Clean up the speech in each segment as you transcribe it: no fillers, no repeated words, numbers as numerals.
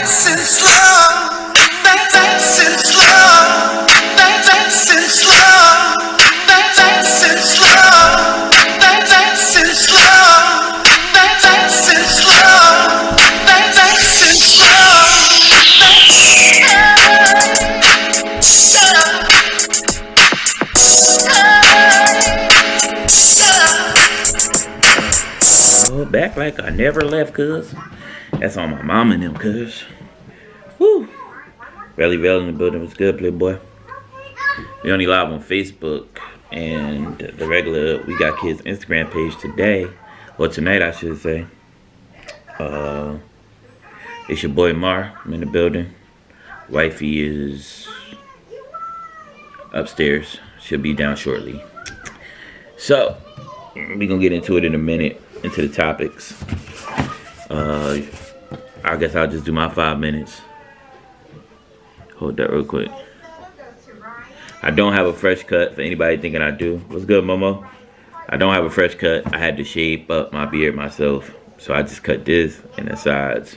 since love, since love, since love, since love, since love, since love, since love. Back like I never left, cuz. That's on my mom and them, cuz. Woo. Rally Vale in the building was good, Playboy. We only live on Facebook and the regular We Got Kids Instagram page today. Or tonight, I should say. It's your boy Mar. I'm in the building. Wifey is upstairs. She'll be down shortly. So, we're gonna get into it in a minute, into the topics. I guess I'll just do my 5 minutes. Hold that real quick. I don't have a fresh cut for anybody thinking I do. What's good, Momo? I don't have a fresh cut. I had to shape up my beard myself. So I just cut this and the sides.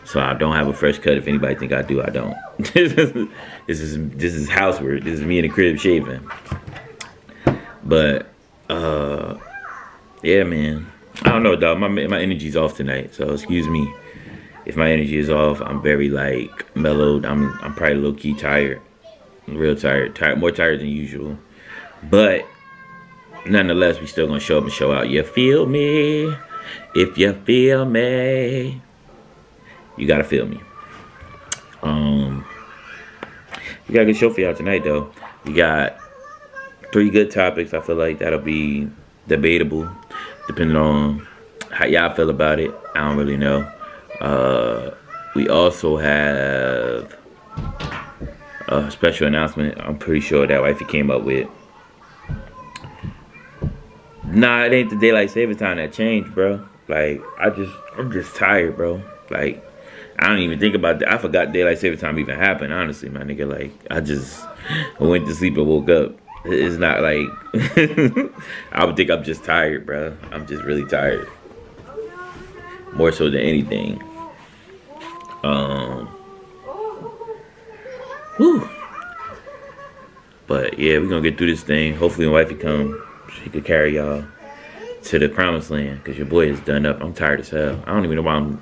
So I don't have a fresh cut. If anybody think I do, I don't. This is housework. This is me in the crib shaving. But yeah, man. I don't know, dog. My energy's off tonight. So excuse me if my energy is off. I'm very like mellowed. I'm probably low key tired. I'm real tired. More tired than usual. But nonetheless, we still gonna show up and show out. You feel me? If you feel me, you gotta feel me. We got a good show for y'all tonight, though. We got 3 good topics. I feel like that'll be debatable, depending on how y'all feel about it. I don't really know. We also have a special announcement. I'm pretty sure that wifey came up with. Nah, it ain't the daylight saving time that changed, bro. Like, I'm just tired, bro. Like, I don't even think about that. I forgot daylight saving time even happened, honestly, my nigga. Like, I went to sleep and woke up. It's not like, I would think I'm just tired, bro. I'm just really tired. More so than anything. Whew. But, yeah, we're gonna get through this thing. Hopefully when wifey come, she could carry y'all to the promised land, because your boy is done up. I'm tired as hell. I don't even know why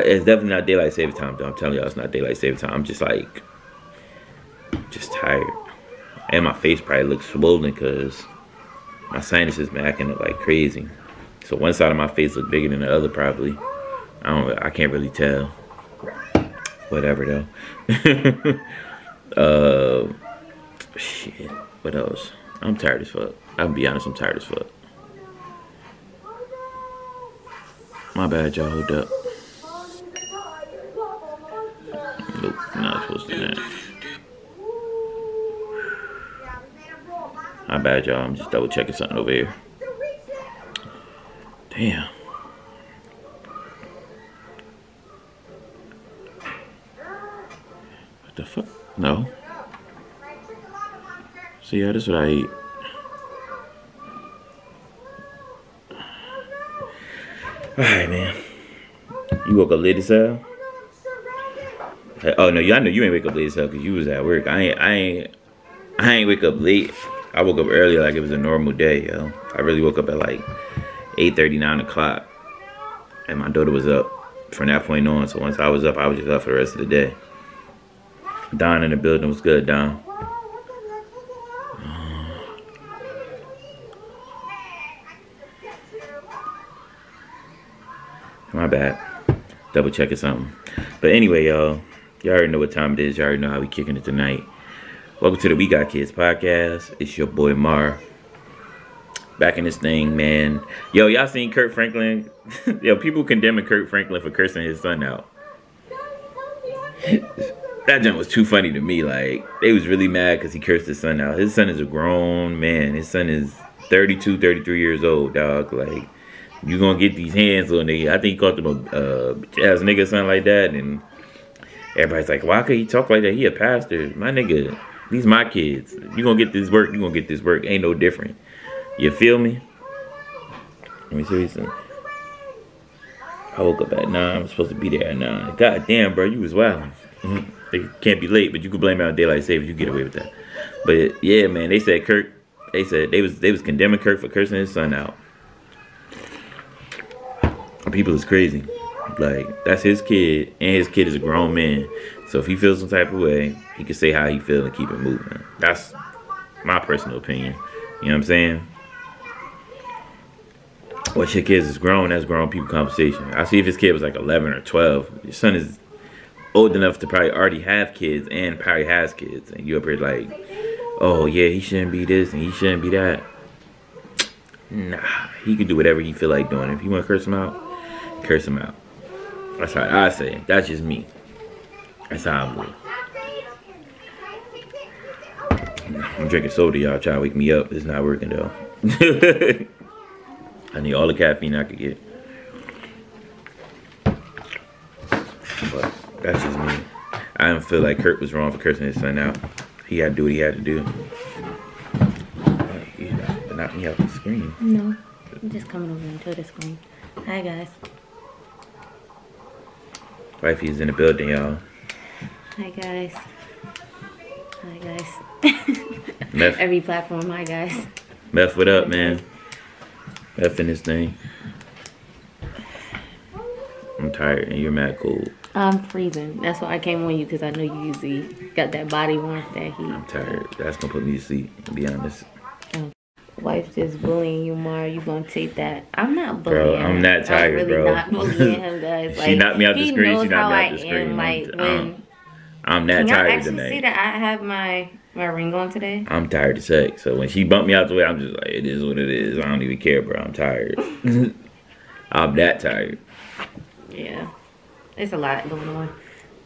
it's definitely not daylight saving time, though. I'm telling y'all, it's not daylight saving time. I'm just like, just tired. And my face probably looks swollen because my sinuses been acting up like crazy. So one side of my face look bigger than the other, probably. I can't really tell. Whatever, though. Shit. What else? I'm tired as fuck. I'll be honest, I'm tired as fuck. My bad, y'all. Hold up. Nope, not supposed to do that. My bad, y'all. I'm just double checking something over here. Damn. What the fuck? No. See, yeah, this is what I eat. Alright, man. You woke up late as hell? Oh no, I know you ain't wake up late as hell because you was at work. I ain't wake up late. I woke up early like it was a normal day, yo. I really woke up at like 8:30, 9 o'clock. And my daughter was up from that point on. So once I was up, I was just up for the rest of the day. Don in the building. Was good, Don? My bad. Double checking something. But anyway, y'all already know what time it is. Y'all already know how we kicking it tonight. Welcome to the We Got Kids podcast. It's your boy Mar. Back in this thing, man. Yo, y'all seen Kirk Franklin? Yo, people condemning Kirk Franklin for cursing his son out. That jump was too funny to me. Like, they was really mad because he cursed his son out. His son is a grown man. His son is 32, 33 years old, dog. Like, you gonna get these hands on nigga. I think he called him a ass nigga or something like that. And everybody's like, why could he talk like that? He a pastor. My nigga, these my kids. You gonna get this work, you gonna get this work. Ain't no different. You feel me? Let me see what he said. I woke up at 9. I was supposed to be there at 9. God damn, bro, you was wilding. They can't be late, but you could blame it on daylight savings. You get away with that. But yeah, man, they said Kirk. They said they was condemning Kirk for cursing his son out. People is crazy. Like, that's his kid, and his kid is a grown man. So if he feels some type of way, he can say how he feels and keep it moving. That's my personal opinion. You know what I'm saying? Once your kids is grown, that's grown people conversation. I see if his kid was like 11 or 12. Your son is old enough to probably already have kids and probably has kids. And you up here like, oh yeah, he shouldn't be this and he shouldn't be that. Nah, he can do whatever he feel like doing. If you want to curse him out, curse him out. That's how I say it. That's just me. That's how I move. I'm drinking soda, y'all. Try to wake me up. It's not working though. I need all the caffeine I could get. But that's just me. I don't feel like Kurt was wrong for cursing his son out. He had to do what he had to do. You knocked me off the screen. No, I'm just coming over into the screen. Hi guys. Wifey's in the building, y'all. Hi guys. Hi guys. Meth. Every platform, hi guys. Meth, what up, man? Meth in this thing. I'm tired and you're mad cold. I'm freezing. That's why I came on you, because I know you usually got that body warmth, that heat. I'm tired. That's gonna put me to sleep, to be honest. Wife just bullying you, Mara. You gonna take that? I'm not bullying. Bro, I'm not tired, I'm really bro. not bullying him, guys. Like, She knocked me out the screen. knows She knocked how me I out the screen. am. Like, when I'm that can y'all tired actually tonight. see that I have my ring on today? I'm tired as heck. So when she bumped me out the way, I'm just like, it is what it is. I don't even care, bro. I'm tired. I'm that tired. Yeah, it's a lot going on,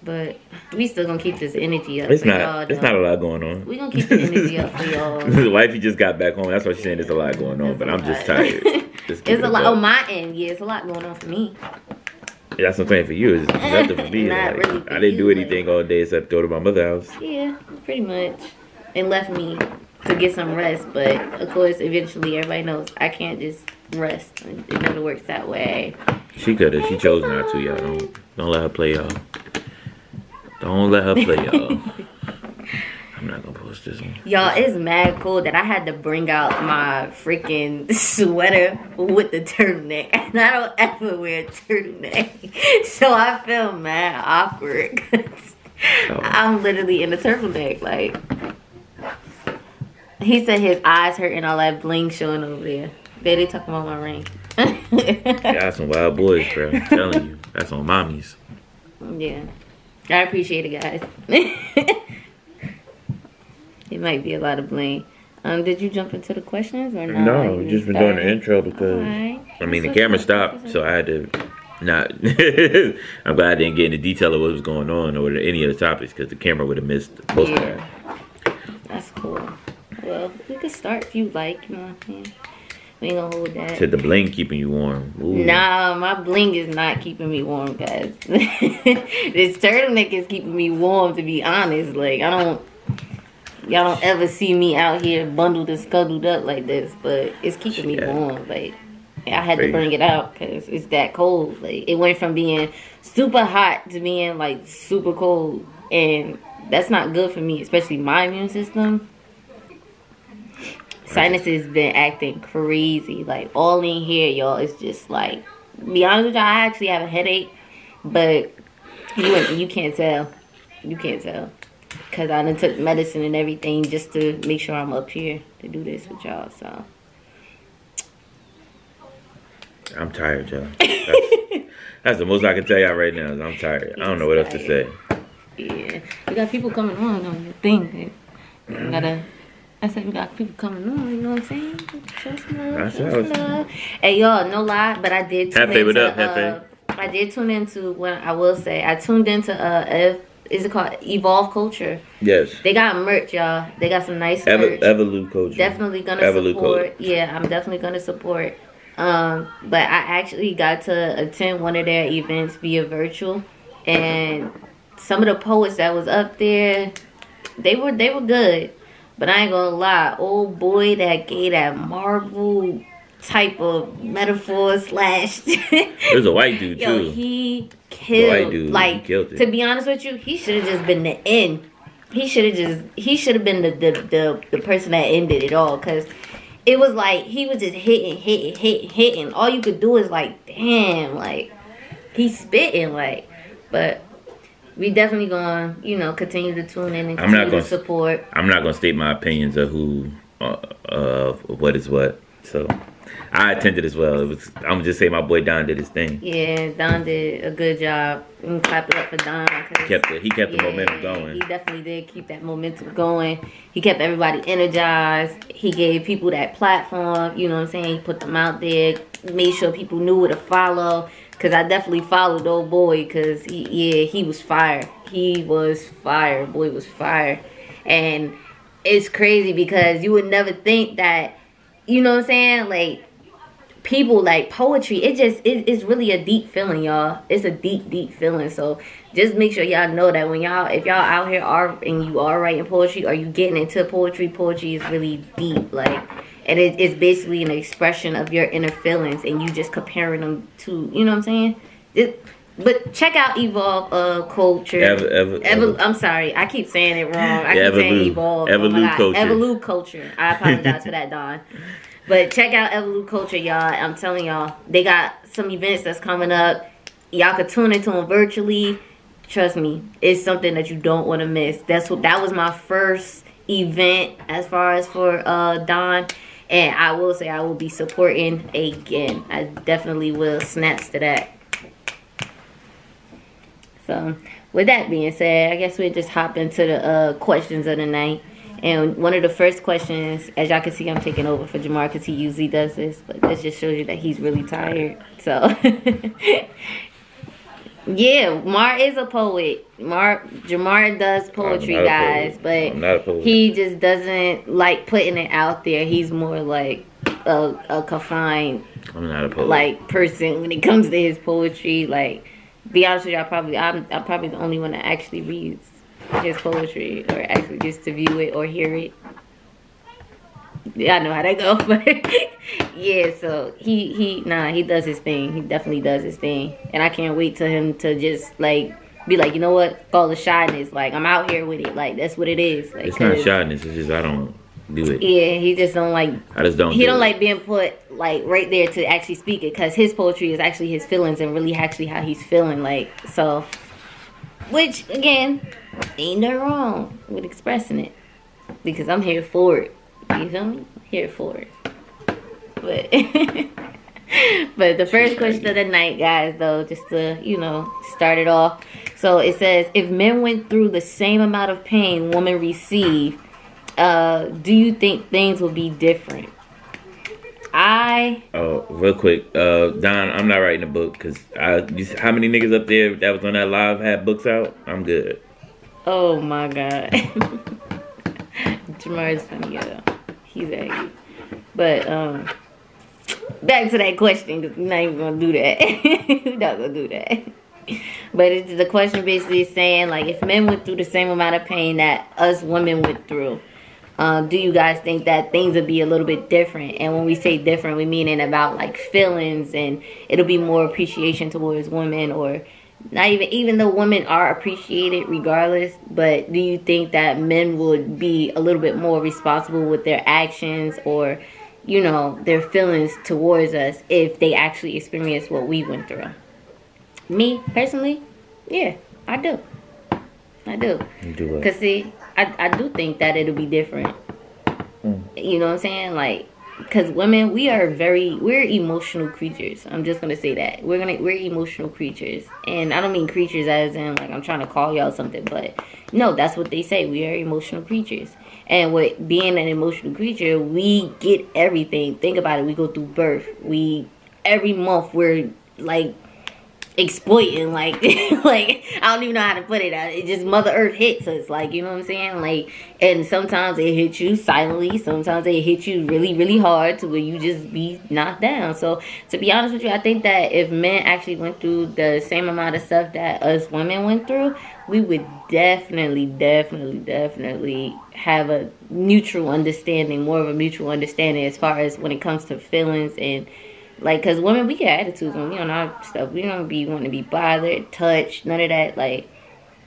but we still gonna keep this energy up. It's for not. y'all, It's though. not a lot going on. We gonna keep the energy up for y'all. The wifey just got back home. That's why she's saying there's a lot going on. But I'm just tired. Just keep It's it a lot above. on my end. Yeah, it's a lot going on for me. That's what I'm saying for you. It's nothing for me. Not Like, really for I didn't do you, anything all day except go to my mother's house. Yeah, pretty much. It left me to get some rest, but of course, eventually, everybody knows I can't just rest. It never works that way. She could have. She chose not to, y'all. Don't let her play, y'all. Don't let her play, y'all. I'm not gonna post this one. Y'all, it's mad cool that I had to bring out my freaking sweater with the turtleneck. And I don't ever wear a turtleneck. So I feel mad awkward. 'Cause I'm literally in a turtleneck. Like, he said his eyes hurt and all that bling showing over there. They talking about my ring. Y'all some wild boys, bro. I'm telling you. That's on mommies. Yeah. I appreciate it, guys. It might be a lot of bling. Did you jump into the questions or not? No, You just been doing the started? intro because Alright. I mean the camera stopped, so I had to not. I'm glad I didn't get into detail of what was going on or any of the topics because the camera would have missed most of that. That's cool. Well, we could start if you like. You know what I'm saying? We ain't gonna hold that. Said the bling keeping you warm. Ooh. Nah, my bling is not keeping me warm, guys. This turtleneck is keeping me warm, to be honest. Like, y'all don't ever see me out here bundled and scuttled up like this, but it's keeping me warm. Like, I had to bring it out because it's that cold. Like, it went from being super hot to being like super cold, and that's not good for me, especially my immune system. Sinuses been acting crazy, like all in here, y'all. It's just like, be honest with y'all, I actually have a headache, but you can't tell. You can't tell. Because I done took medicine and everything just to make sure I'm up here to do this with y'all, so. I'm tired, y'all. That's the most I can tell y'all right now is I'm tired. I don't know what else to say. Yeah. We got people coming on the thing. I said we got people coming on, you know what I'm saying? Show some love, show some love. Hey, y'all, no lie, but I did tune into, I did tune into, what I will say, I tuned into, is it called Evolve Culture? Yes. They got merch, y'all. They got some nice merch. Evolve Culture. Definitely gonna support. Yeah, I'm definitely gonna support. But I actually got to attend one of their events via virtual, and some of the poets that was up there, they were good. But I ain't gonna lie, old boy that gave that Marvel type of metaphor slash. There's a white dude Yo, too. he The killed. white dude, Like, he killed it. to be honest with you, he should have just been the end. He should have been the person that ended it all, because it was like he was just hitting. All you could do is like, damn, like he's spitting, like. But we definitely gonna, continue to tune in and I'm not continue to gonna- support. I'm not gonna state my opinions of who, of what is what. So I attended as well. I'm gonna just say my boy Don did his thing. Yeah, Don did a good job. We can clap it up for Don. 'Cause He kept the momentum going. He definitely did keep that momentum going. He kept everybody energized. He gave people that platform. You know what I'm saying? He put them out there. Made sure people knew where to follow. Cause I definitely followed old boy. Cause he was fire. He was fire. Boy was fire. And it's crazy because you would never think that. You know what I'm saying? Like, people like poetry, it's really a deep feeling, y'all. It's a deep feeling. So just make sure y'all know that if y'all out here and you are writing poetry or you getting into poetry is really deep, like, and it's basically an expression of your inner feelings, and you just comparing them to, you know what I'm saying? But check out Evolve Culture. I'm sorry, I keep saying it wrong. I keep saying Evolve. Culture. Evolve Culture. I apologize for that, Don. But check out Evolve Culture, y'all. I'm telling y'all, they got some events that's coming up. Y'all could tune into them virtually. Trust me, it's something that you don't want to miss. That was my first event as far as for Don. And I will say I will be supporting again. I definitely will. Snaps to that. So, with that being said, I guess we'll just hop into the questions of the night. And one of the first questions, as y'all can see, I'm taking over for Jamar because he usually does this. But this just shows you that he's really tired. So, yeah, Mar is a poet. Jamar does poetry, guys. But he just doesn't like putting it out there. He's more like a confined person when it comes to his poetry. Like, be honest with you, I'm probably the only one that actually reads his poetry, or actually just to view it or hear it. Yeah, I know how that go, but yeah, so he does his thing. He definitely does his thing, and I can't wait to him to just like be like, you know what, call the shyness. Like, I'm out here with it. Like, that's what it is. Like, it's not shyness. It's just I don't do it. Yeah, he just don't like. I just don't. He don't like being put like right there to actually speak it, because his poetry is actually his feelings and really actually how he's feeling. Like, so, which again, ain't no wrong with expressing it, because I'm here for it. You feel me? Here for it. But but the first question of the night, guys, though, just to, start it off. So it says, if men went through the same amount of pain women receive, do you think things will be different? Real quick, Don, I'm not writing a book because how many niggas up there that was on that live had books out? I'm good. Oh my God. Jamar is funny, yeah. He's angry. But back to that question, because we're not even gonna do that. We're not gonna do that. But the question basically is saying, like, if men went through the same amount of pain that us women went through, do you guys think that things would be a little bit different? And when we say different, we mean it about like feelings, and it'll be more appreciation towards women, or not even though women are appreciated regardless, but do you think that men would be a little bit more responsible with their actions, or their feelings towards us, if they actually experience what we went through? Me personally, yeah, I do. You do what? Cause see, I do think that it'll be different. You know what I'm saying? Like, cause women, we're emotional creatures. I'm just gonna say that we're emotional creatures, and I don't mean creatures as in like I'm trying to call y'all something, but no, that's what they say. We are emotional creatures, and with being an emotional creature, we get everything. Think about it. We go through birth. Every month we're like exploiting, like like I don't even know how to put it. It just Mother Earth hits us, like, you know what I'm saying, like, and sometimes it hits you silently, sometimes it hits you really, really hard to where you just be knocked down. So to be honest with you, I think that if men actually went through the same amount of stuff that us women went through, we would definitely have a mutual understanding, more of a mutual understanding as far as when it comes to feelings. And like, because women, we get attitudes when we on our stuff. We don't be wanting to be bothered, touched, none of that. Like,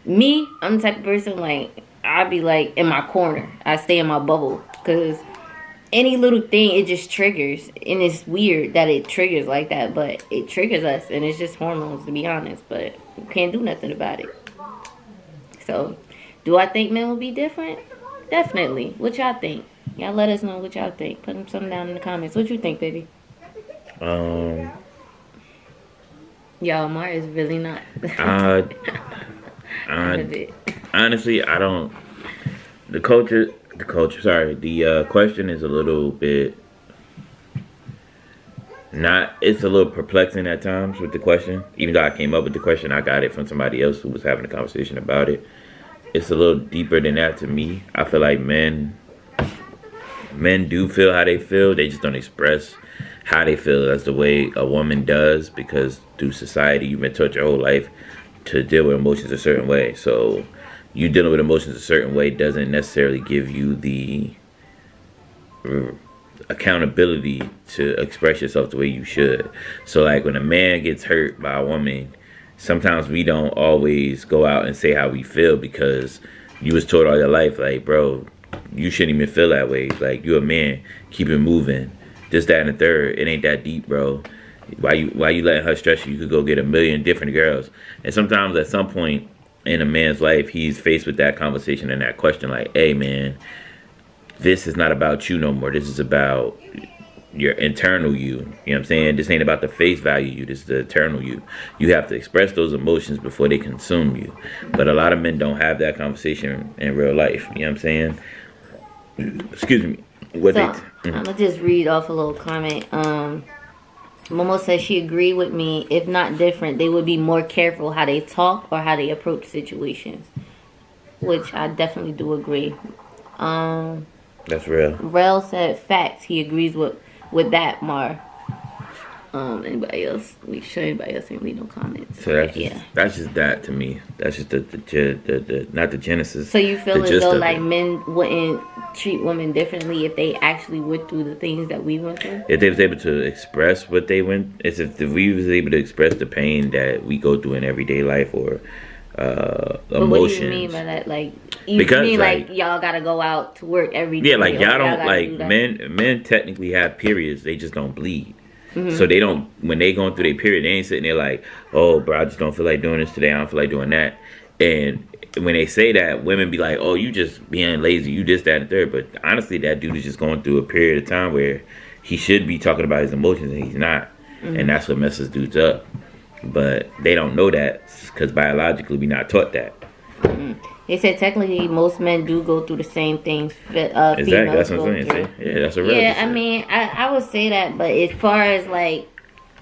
me, I'm the type of person, like, I be like in my corner. I stay in my bubble. Because any little thing, it just triggers. And it's weird that it triggers like that. But it triggers us. And it's just hormones, to be honest. But we can't do nothing about it. So, do I think men will be different? Definitely. What y'all think? Y'all let us know what y'all think. Put something down in the comments. What you think, baby? Y'all, Mar is really not. Honestly, I don't. The question is a little bit. It's a little perplexing at times with the question. Even though I came up with the question, I got it from somebody else who was having a conversation about it. It's a little deeper than that to me. I feel like men do feel how they feel. They just don't express how they feel as the way a woman does, because through society you've been taught your whole life to deal with emotions a certain way. So you dealing with emotions a certain way doesn't necessarily give you the accountability to express yourself the way you should. So like when a man gets hurt by a woman, sometimes we don't always go out and say how we feel, because you was taught all your life, like, bro, you shouldn't even feel that way. Like, you a man, keep it moving. This, that, and the third. It ain't that deep, bro. Why you letting her stress you? You could go get a million different girls. And sometimes at some point in a man's life, he's faced with that conversation and that question, like, hey, man, this is not about you no more. This is about your internal you. You know what I'm saying? This ain't about the face value you. This is the eternal you. You have to express those emotions before they consume you. But a lot of men don't have that conversation in real life. You know what I'm saying? Excuse me. I'm gonna just read off a little comment. Momo says she agreed with me. If not different, they would be more careful how they talk or how they approach situations, which I definitely do agree. That's real. Rel said facts. He agrees with that, Mar. Anybody else? We sure anybody else ain't leave no comments. So that's just that to me. That's just the not the genesis. So you feel as though like men wouldn't treat women differently if they actually went through the things that we went through? If they was able to express what they went, it's if we was able to express the pain that we go through in everyday life, or emotions. But what do you mean by that? Like, you mean like y'all gotta go out to work every day? Yeah, like y'all don't like men technically have periods. They just don't bleed. So they don't, when they going through their period, they ain't sitting there like, oh, bro, I just don't feel like doing this today. I don't feel like doing that. And when they say that, women be like, oh, you just being lazy. You this, that, and third. But honestly, that dude is just going through a period of time where he should be talking about his emotions and he's not. And that's what messes dudes up. But they don't know that because biologically we not taught that. They said technically most men do go through the same things. Exactly, that's what I'm saying. Yeah, that's a real. Yeah, I mean, I would say that, but as far as like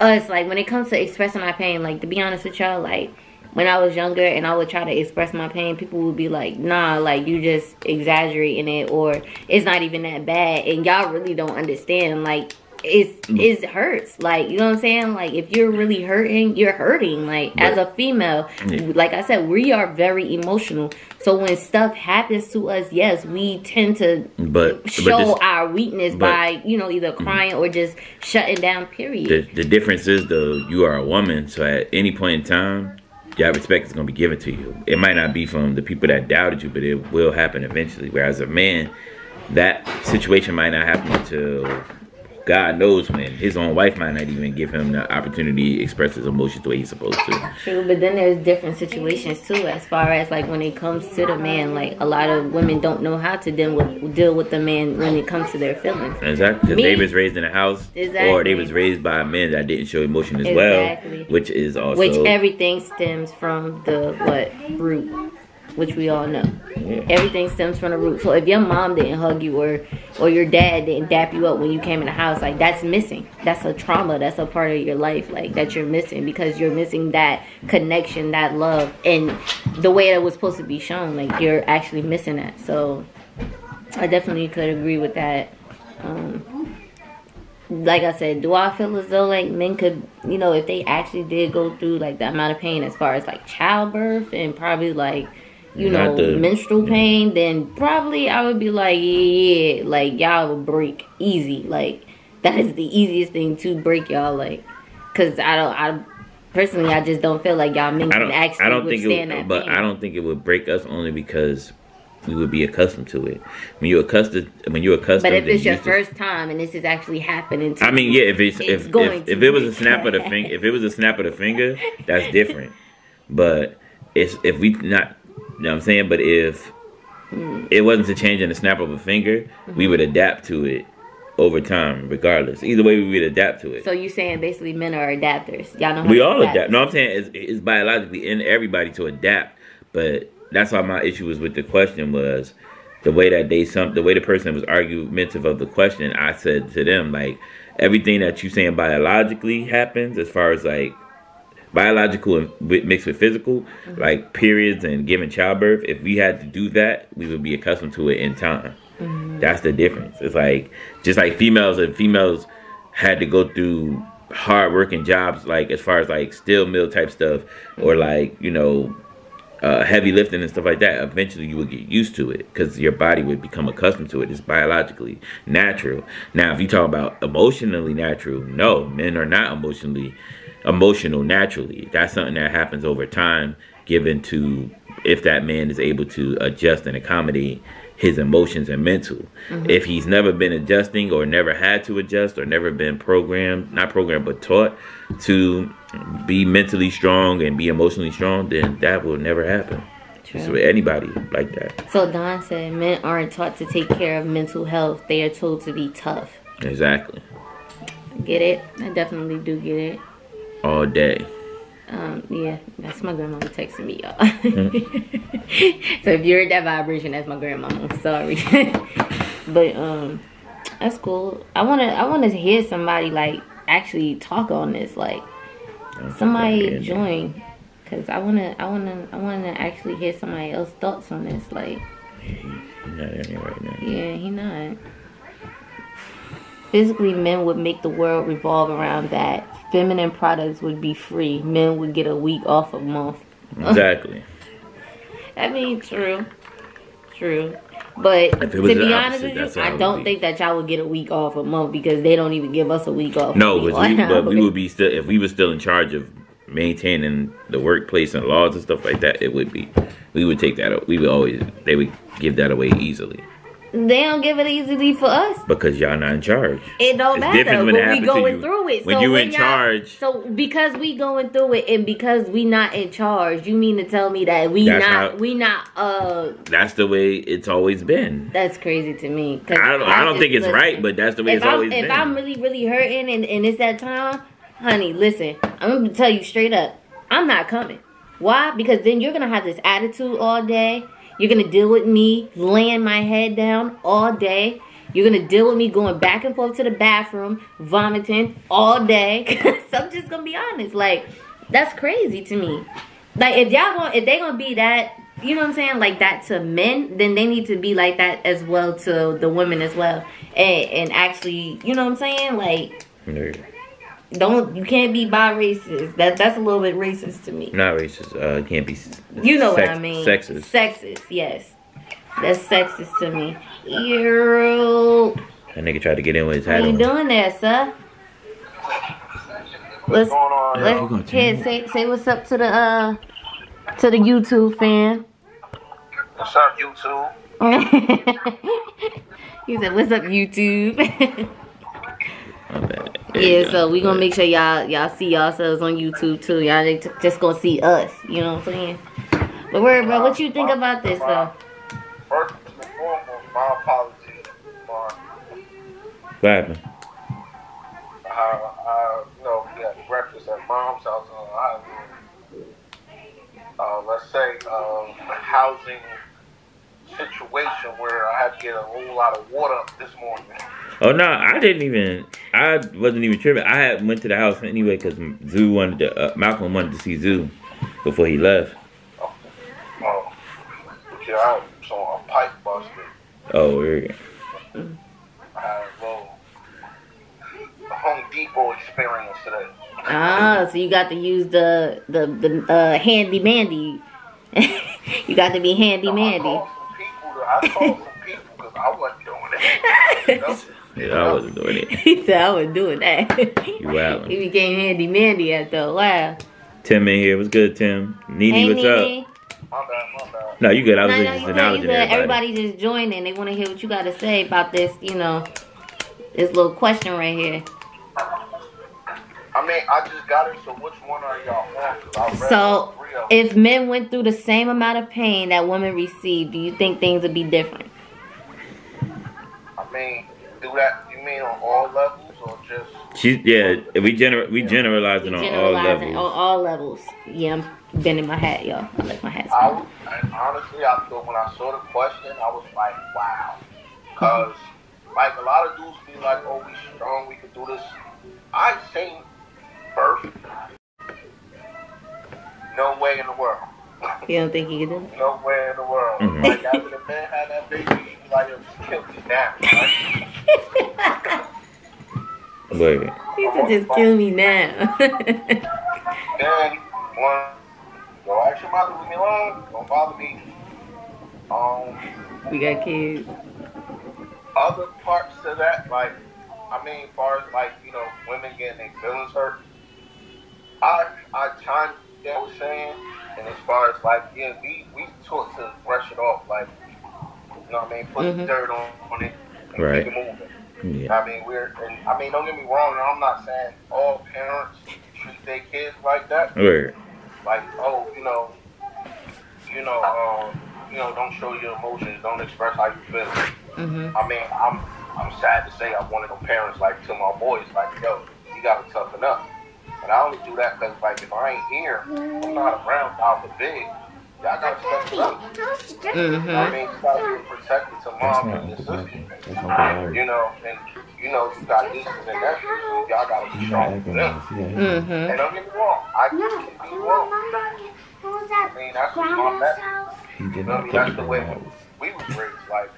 us, like when it comes to expressing my pain, like to be honest with y'all, like when I was younger and I would try to express my pain, people would be like, nah, like you just exaggerating it, or it's not even that bad, and y'all really don't understand, like it hurts, like, you know what I'm saying, like if you're really hurting, you're hurting, like as a female, like I said, we are very emotional, so when stuff happens to us, yes, we tend to show our weakness by, you know, either crying or just shutting down, period. The difference is though, you are a woman, so at any point in time, your respect is going to be given to you. It might not be from the people that doubted you, but it will happen eventually. Whereas a man, that situation might not happen until God knows when. His own wife might not even give him the opportunity to express his emotions the way he's supposed to. True, but then there's different situations too, as far as like when it comes to the man. Like a lot of women don't know how to deal with the man when it comes to their feelings. Exactly, because they was raised in a house, or they was raised by a man that didn't show emotion as well, which is also, which everything stems from the root. which we all know. Yeah. Everything stems from the root. So if your mom didn't hug you or your dad didn't dap you up when you came in the house, like, that's missing. That's a trauma. That's a part of your life, like, that you're missing, because you're missing that connection, that love, and the way that was supposed to be shown. Like, you're actually missing that. So I definitely could agree with that. Like I said, do I feel as though, like, men could, you know, if they actually did go through, like, the amount of pain as far as, like, childbirth and probably, like, you know, menstrual pain, then probably I would be like, yeah, like, y'all would break easy. Like, that is the easiest thing to break, y'all, like, because I personally, I just don't feel like y'all men can actually withstand that pain. But I don't think it would break us, only because we would be accustomed to it. When you're accustomed. But if it's your first time and this is actually happening to you, I mean, yeah, if it was a snap of the finger, that's different. But if we not, you know what I'm saying? But if it wasn't to change in the snap of a finger, we would adapt to it over time, regardless. Either way, we would adapt to it. So you saying basically men are adapters? Y'all know how we all adapt. No, I'm saying it's biologically in everybody to adapt, but that's why my issue was with the question was the way that the way the person was argumentative of the question. I said to them, like, everything that you saying biologically happens, as far as like biological and mixed with physical, like periods and giving childbirth. If we had to do that, we would be accustomed to it in time. That's the difference. It's like, just like females, if females had to go through hard working jobs, like as far as like steel mill type stuff, or like, you know, heavy lifting and stuff like that, eventually you would get used to it because your body would become accustomed to it. It's biologically natural. Now, if you talk about emotionally natural, no, men are not emotional naturally. That's something that happens over time, given to if that man is able to adjust and accommodate his emotions and mental. If he's never been adjusting, or never had to adjust, or never been not programmed but taught to be mentally strong and be emotionally strong, then that will never happen. Just with anybody like that. So Don said men aren't taught to take care of mental health. They are told to be tough. Exactly. Get it? I definitely do get it. All day. Yeah, that's my grandmama texting me, y'all. So if you heard that vibration, that's my grandmama. Sorry. But that's cool. I wanna hear somebody like actually talk on this, like somebody join, cause I wanna actually hear somebody else's thoughts on this, like. He's not in here right now. Yeah, he not. Physically, men would make the world revolve around that. Feminine products would be free. Men would get a week off a month. Exactly. I mean, true. But to be honest with you, I don't think that y'all would get a week off a month, because they don't even give us a week off. No, but we would be still, if we were still in charge of maintaining the workplace and laws and stuff like that, we would take that up. They would give that away easily. They don't give it easily for us. Because y'all not in charge. It don't matter, but we going through it. When you in charge. So because we going through it, and because we not in charge, you mean to tell me that we not that's the way it's always been. That's crazy to me. I don't think it's right, but that's the way it's always been. If I'm really, really hurting and it's that time, honey, listen, I'm going to tell you straight up, I'm not coming. Why? Because then you're going to have this attitude all day. You're going to deal with me laying my head down all day. You're going to deal with me going back and forth to the bathroom, vomiting all day. So I'm just going to be honest. Like, that's crazy to me. Like, if they going to be that, you know what I'm saying, like that to men, then they need to be like that as well to the women as well. And actually, you know what I'm saying? Like, you can't be bi-racist. That's a little bit racist to me. Not racist. It can't be. You know what I mean? Sexist. Sexist, yes. That's sexist to me. Ew. That nigga tried to get in with his hat on. What you doing there, sir? Let's say what's up to the YouTube fan. What's up, YouTube? He said, "What's up, YouTube?" My bad. Yeah, so we gonna make sure y'all see yourselves on YouTube too. Y'all just gonna see us. You know what I'm saying? But bro, what you think about this though? First and foremost, my apologies for what happened? how we had breakfast at Mom's house on Highway. let's say, a housing situation where I had to get a whole lot of water this morning. Oh no, I wasn't even tripping. I had went to the house anyway because Malcolm wanted to see Zoo before he left. Yeah, I saw a pipe busted. Oh, weird. I had a little Home Depot experience today. Ah, so you got to use the handy mandy. You got to be handy mandy. I called some people because I wasn't doing it. Yeah, I wasn't doing it. He said I was doing that. You wildin'. He became handy mandy after a while. Tim in here. What's good, Tim? Nene, Hey, what's Nene. up? My bad. No, you good. I was No, just you good, acknowledging you good. everybody. Everybody just joining. They want to hear what you got to say about this, this little question right here. I mean, I just got it, so which one are y'all on? 'Cause I read So, all three of them. if men went through the same amount of pain that women received, do you think things would be different? I mean, do that, you mean on all levels or just... We generalizing on all Generalizing levels. on all levels. Yeah, I'm bending my hat, y'all. I like my hat. Honestly, I thought when I saw the question, I was like, wow. Because, like, a lot of dudes be like, oh, we strong, we can do this. I seen birth. No way in the world. You don't think you could do it? No way in the world. Mhm. Like, after the man had that baby, he be like, yo, just kill me now. Right? Wait. He said, just kill me now. Then, yo, ask your mother, leave me alone. Don't bother me. We got kids. Other parts to that, like, I mean, as far as, like, women getting their feelings hurt, I chimed that was saying, and as far as, like, yeah, we taught to brush it off, like, you know what I mean, put dirt on it and Right. keep it moving. Yeah. I mean, don't get me wrong, I'm not saying all parents treat their kids like that. Word. Like, oh, don't show your emotions, don't express how you feel. Mm-hmm. I mean, I'm sad to say I'm one of them parents, like, to my boys, like, yo, you gotta toughen up. And I only do that because, like, if I ain't here, I'm not around out the big, y'all gotta step it up. You know what I mean? You gotta be protected to mom and your sister. And, you got nieces and nephews, so y'all gotta be strong for them. Mm-hmm. And don't get me wrong, I can be wrong. I mean, that's just my message. You know what I mean? That's the way we was raised, like.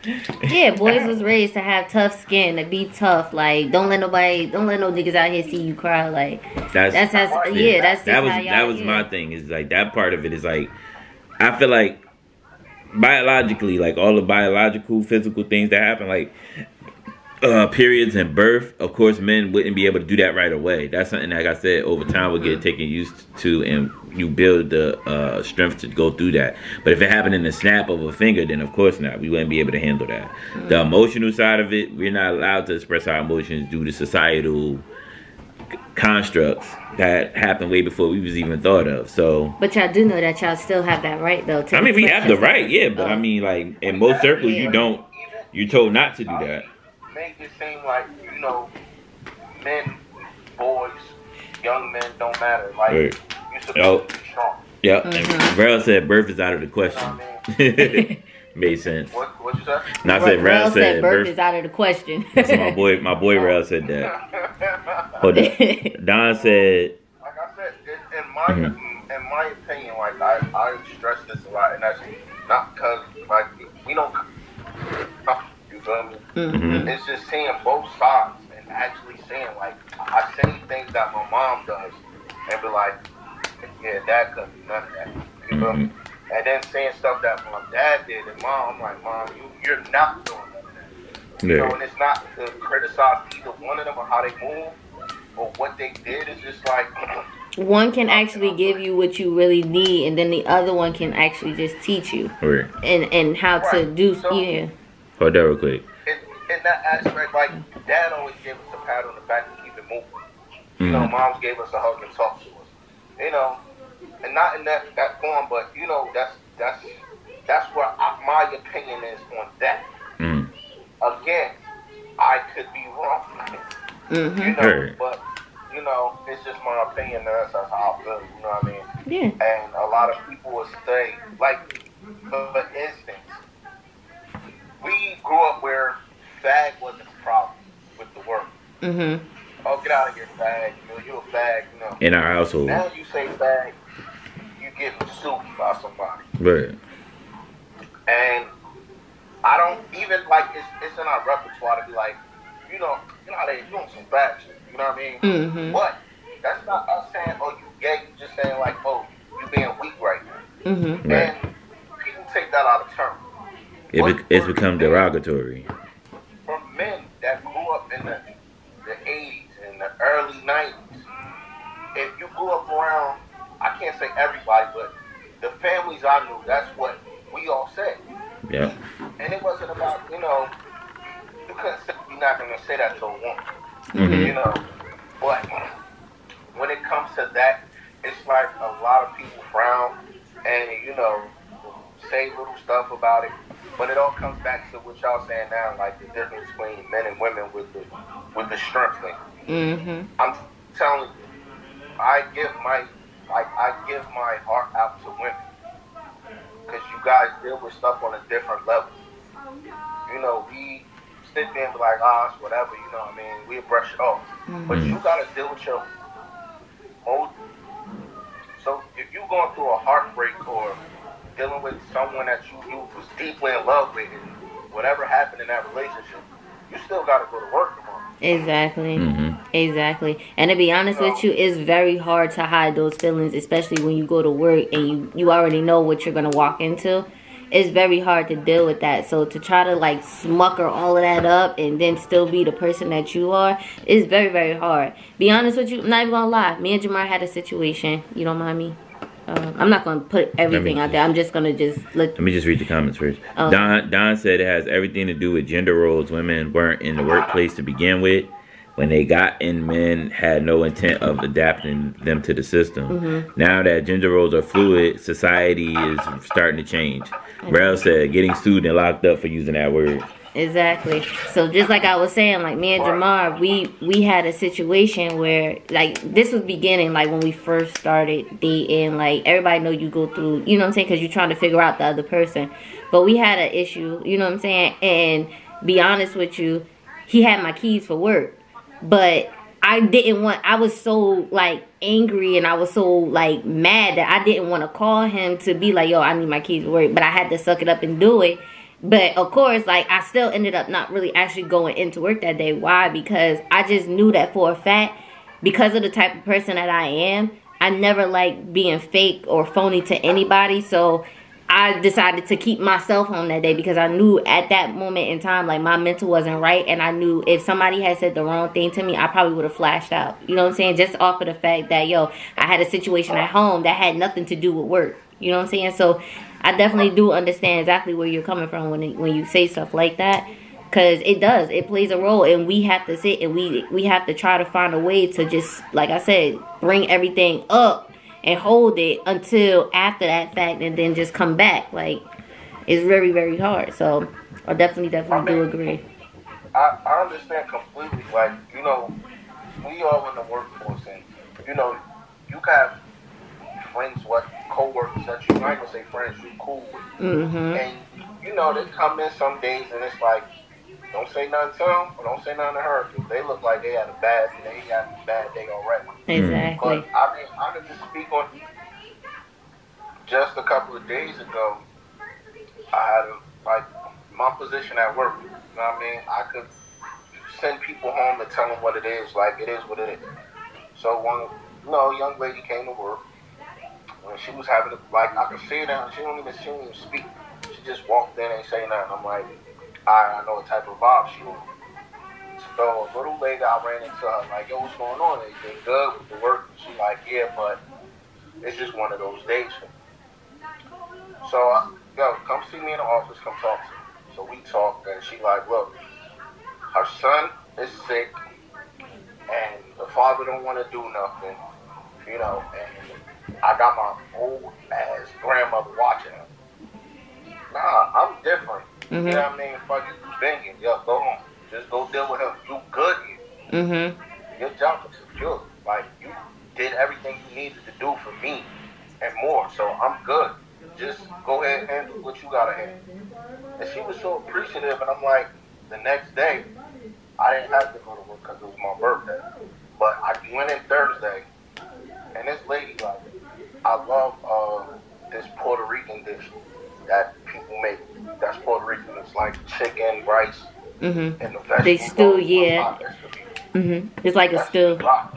Yeah, boys was raised to have tough skin, to be tough. Like, don't let no niggas out here see you cry. Like, that's how that was my thing. Is like that part of it is like, I feel like biologically, like all the biological, physical things that happen, like periods and birth. Of course, men wouldn't be able to do that right away. That's something, like I said, over time will get taken used to, and you build the strength to go through that. But if it happened in the snap of a finger, then of course not. We wouldn't be able to handle that. The emotional side of it, we're not allowed to express our emotions due to societal constructs that happened way before we was even thought of. So, but y'all do know that y'all still have that right, though. I mean, we have the right, yeah. But I mean, like in most circles, you're told not to do that. Make it seem like, men, boys, young men don't matter. Like, you're supposed to be strong. Yep. And Rel said birth is out of the question. Made sense. What you say? And I said Rel said birth is out of the question. So my boy Rel said that. Hold up. Don said. Like I said, in my opinion, like I stress this a lot, and that's not because like we don't. You feel me? Mm-hmm. It's just seeing both sides and actually saying, like, I say things that my mom does and be like, yeah, dad couldn't do none of that. You feel me? And then saying stuff that my dad did and mom, I'm like, Mom, you're not doing none of that. Yeah. You know, and it's not to criticize either one of them or how they move or what they did. It's just like... One can actually give you what you really need, and then the other one can actually just teach you and how to do. So, hold that real quick. In that aspect, like, Dad always gave us a pat on the back to keep it moving. You know, Moms gave us a hug and talk to us. You know, and not in that form, but that's where my opinion is on that. Again, I could be wrong. But it's just my opinion. That's how I feel. You know what I mean? Yeah. And a lot of people will say, like, for instance, we grew up where fag wasn't a problem with the word. Mhm. Oh, get out of here, fag. You a fag, In our household. Now you say fag, you getting sued by somebody. Right. And I don't even, like, it's in our repertoire to be like, how they doing some bad shit. You know what I mean? Mhm. But that's not us saying, oh, you gay. You just saying, like, oh, you being weak right now. Mhm. Right. And people take that out of turn. It's become derogatory. For men that grew up in the 80s and the early 90s, if you grew up around, I can't say everybody, but the families I knew, that's what we all said. Yeah. And it wasn't about, you couldn't say, you're not going to say that to a woman. Mhm. But when it comes to that, it's like a lot of people frown and, say little stuff about it. But it all comes back to what y'all saying now, like the difference between men and women with the strength thing. Mhm. I'm telling you, I give my heart out to women because you guys deal with stuff on a different level. We sit there and be like, it's whatever, we brush it off. But you gotta deal with your old. So if you're going through a heartbreak or dealing with someone that you was deeply in love with, and whatever happened in that relationship, you still gotta go to work tomorrow. Exactly. Mhm. Exactly. And to be honest with you, it's very hard to hide those feelings, especially when you go to work and you already know what you're gonna walk into. It's very hard to deal with that. So to try to like smucker all of that up and then still be the person that you are is very, very hard. Be honest with you, I'm not even gonna lie. Me and Jamar had a situation. You don't mind me? I'm not gonna put everything out there. I'm just gonna Let me just read the comments first. Oh. Don said it has everything to do with gender roles. Women weren't in the workplace to begin with. When they got in, men had no intent of adapting them to the system. Now that gender roles are fluid, society is starting to change. Rel said getting sued and locked up for using that word. Exactly. So just like I was saying, like me and Jamar, we had a situation where like this was beginning like when we first started dating. Like everybody know you go through, you know what I'm saying, because you're trying to figure out the other person. But we had an issue, you know what I'm saying. And be honest with you, he had my keys for work, but I was so like angry and I was so like mad that I didn't want to call him to be like, yo, I need my keys for work, but I had to suck it up and do it. But of course, like I still ended up not really actually going into work that day. Why? Because I just knew that for a fact, because of the type of person that I am, I never like being fake or phony to anybody. So I decided to keep myself home that day because I knew at that moment in time, like my mental wasn't right. And I knew if somebody had said the wrong thing to me, I probably would have flashed out. You know what I'm saying? Just off of the fact that, yo, I had a situation at home that had nothing to do with work. You know what I'm saying? So I definitely do understand exactly where you're coming from when you say stuff like that. Because it plays a role. And we have to sit and we have to try to find a way to just, like I said, bring everything up and hold it until after that fact and then just come back. Like, it's very, very hard. So I definitely do agree. I understand completely. Like, we all in the workforce and, you have friends, co-workers that you might say friends you cool with. Mm-hmm. And, they come in some days and it's like, don't say nothing to them or don't say nothing to her because they look like they had a bad day already. Exactly. But, I could just speak on just a couple of days ago, I had my position at work. You know what I mean? I could send people home and tell them what it is. Like, it is what it is. So when, a young lady came to work, when she was having, I could see her down, she didn't even speak. She just walked in and say nothing. I'm like, I know what type of vibe she was. So a little later, I ran into her, like, yo, what's going on? Everything good with the work? She's like, yeah, but it's just one of those days. So, come see me in the office, come talk to me. So we talked, and she like, look, her son is sick, and the father don't want to do nothing, and I got my old ass grandmother watching him. Nah, I'm different. Mm-hmm. You know what I mean? Fucking banging. Yo, go on. Just go deal with him. You good here. Mm-hmm. Your job is secure. Like, you did everything you needed to do for me. and more. So I'm good. Just go ahead and handle what you gotta handle. And she was so appreciative, and I'm like, the next day, I didn't have to go to work because it was my birthday. But I went in Thursday, and this lady, like, I love this Puerto Rican dish that people make. That's Puerto Rican. It's like chicken, rice, and the vegetables. They stew, yeah. It's like a stew. That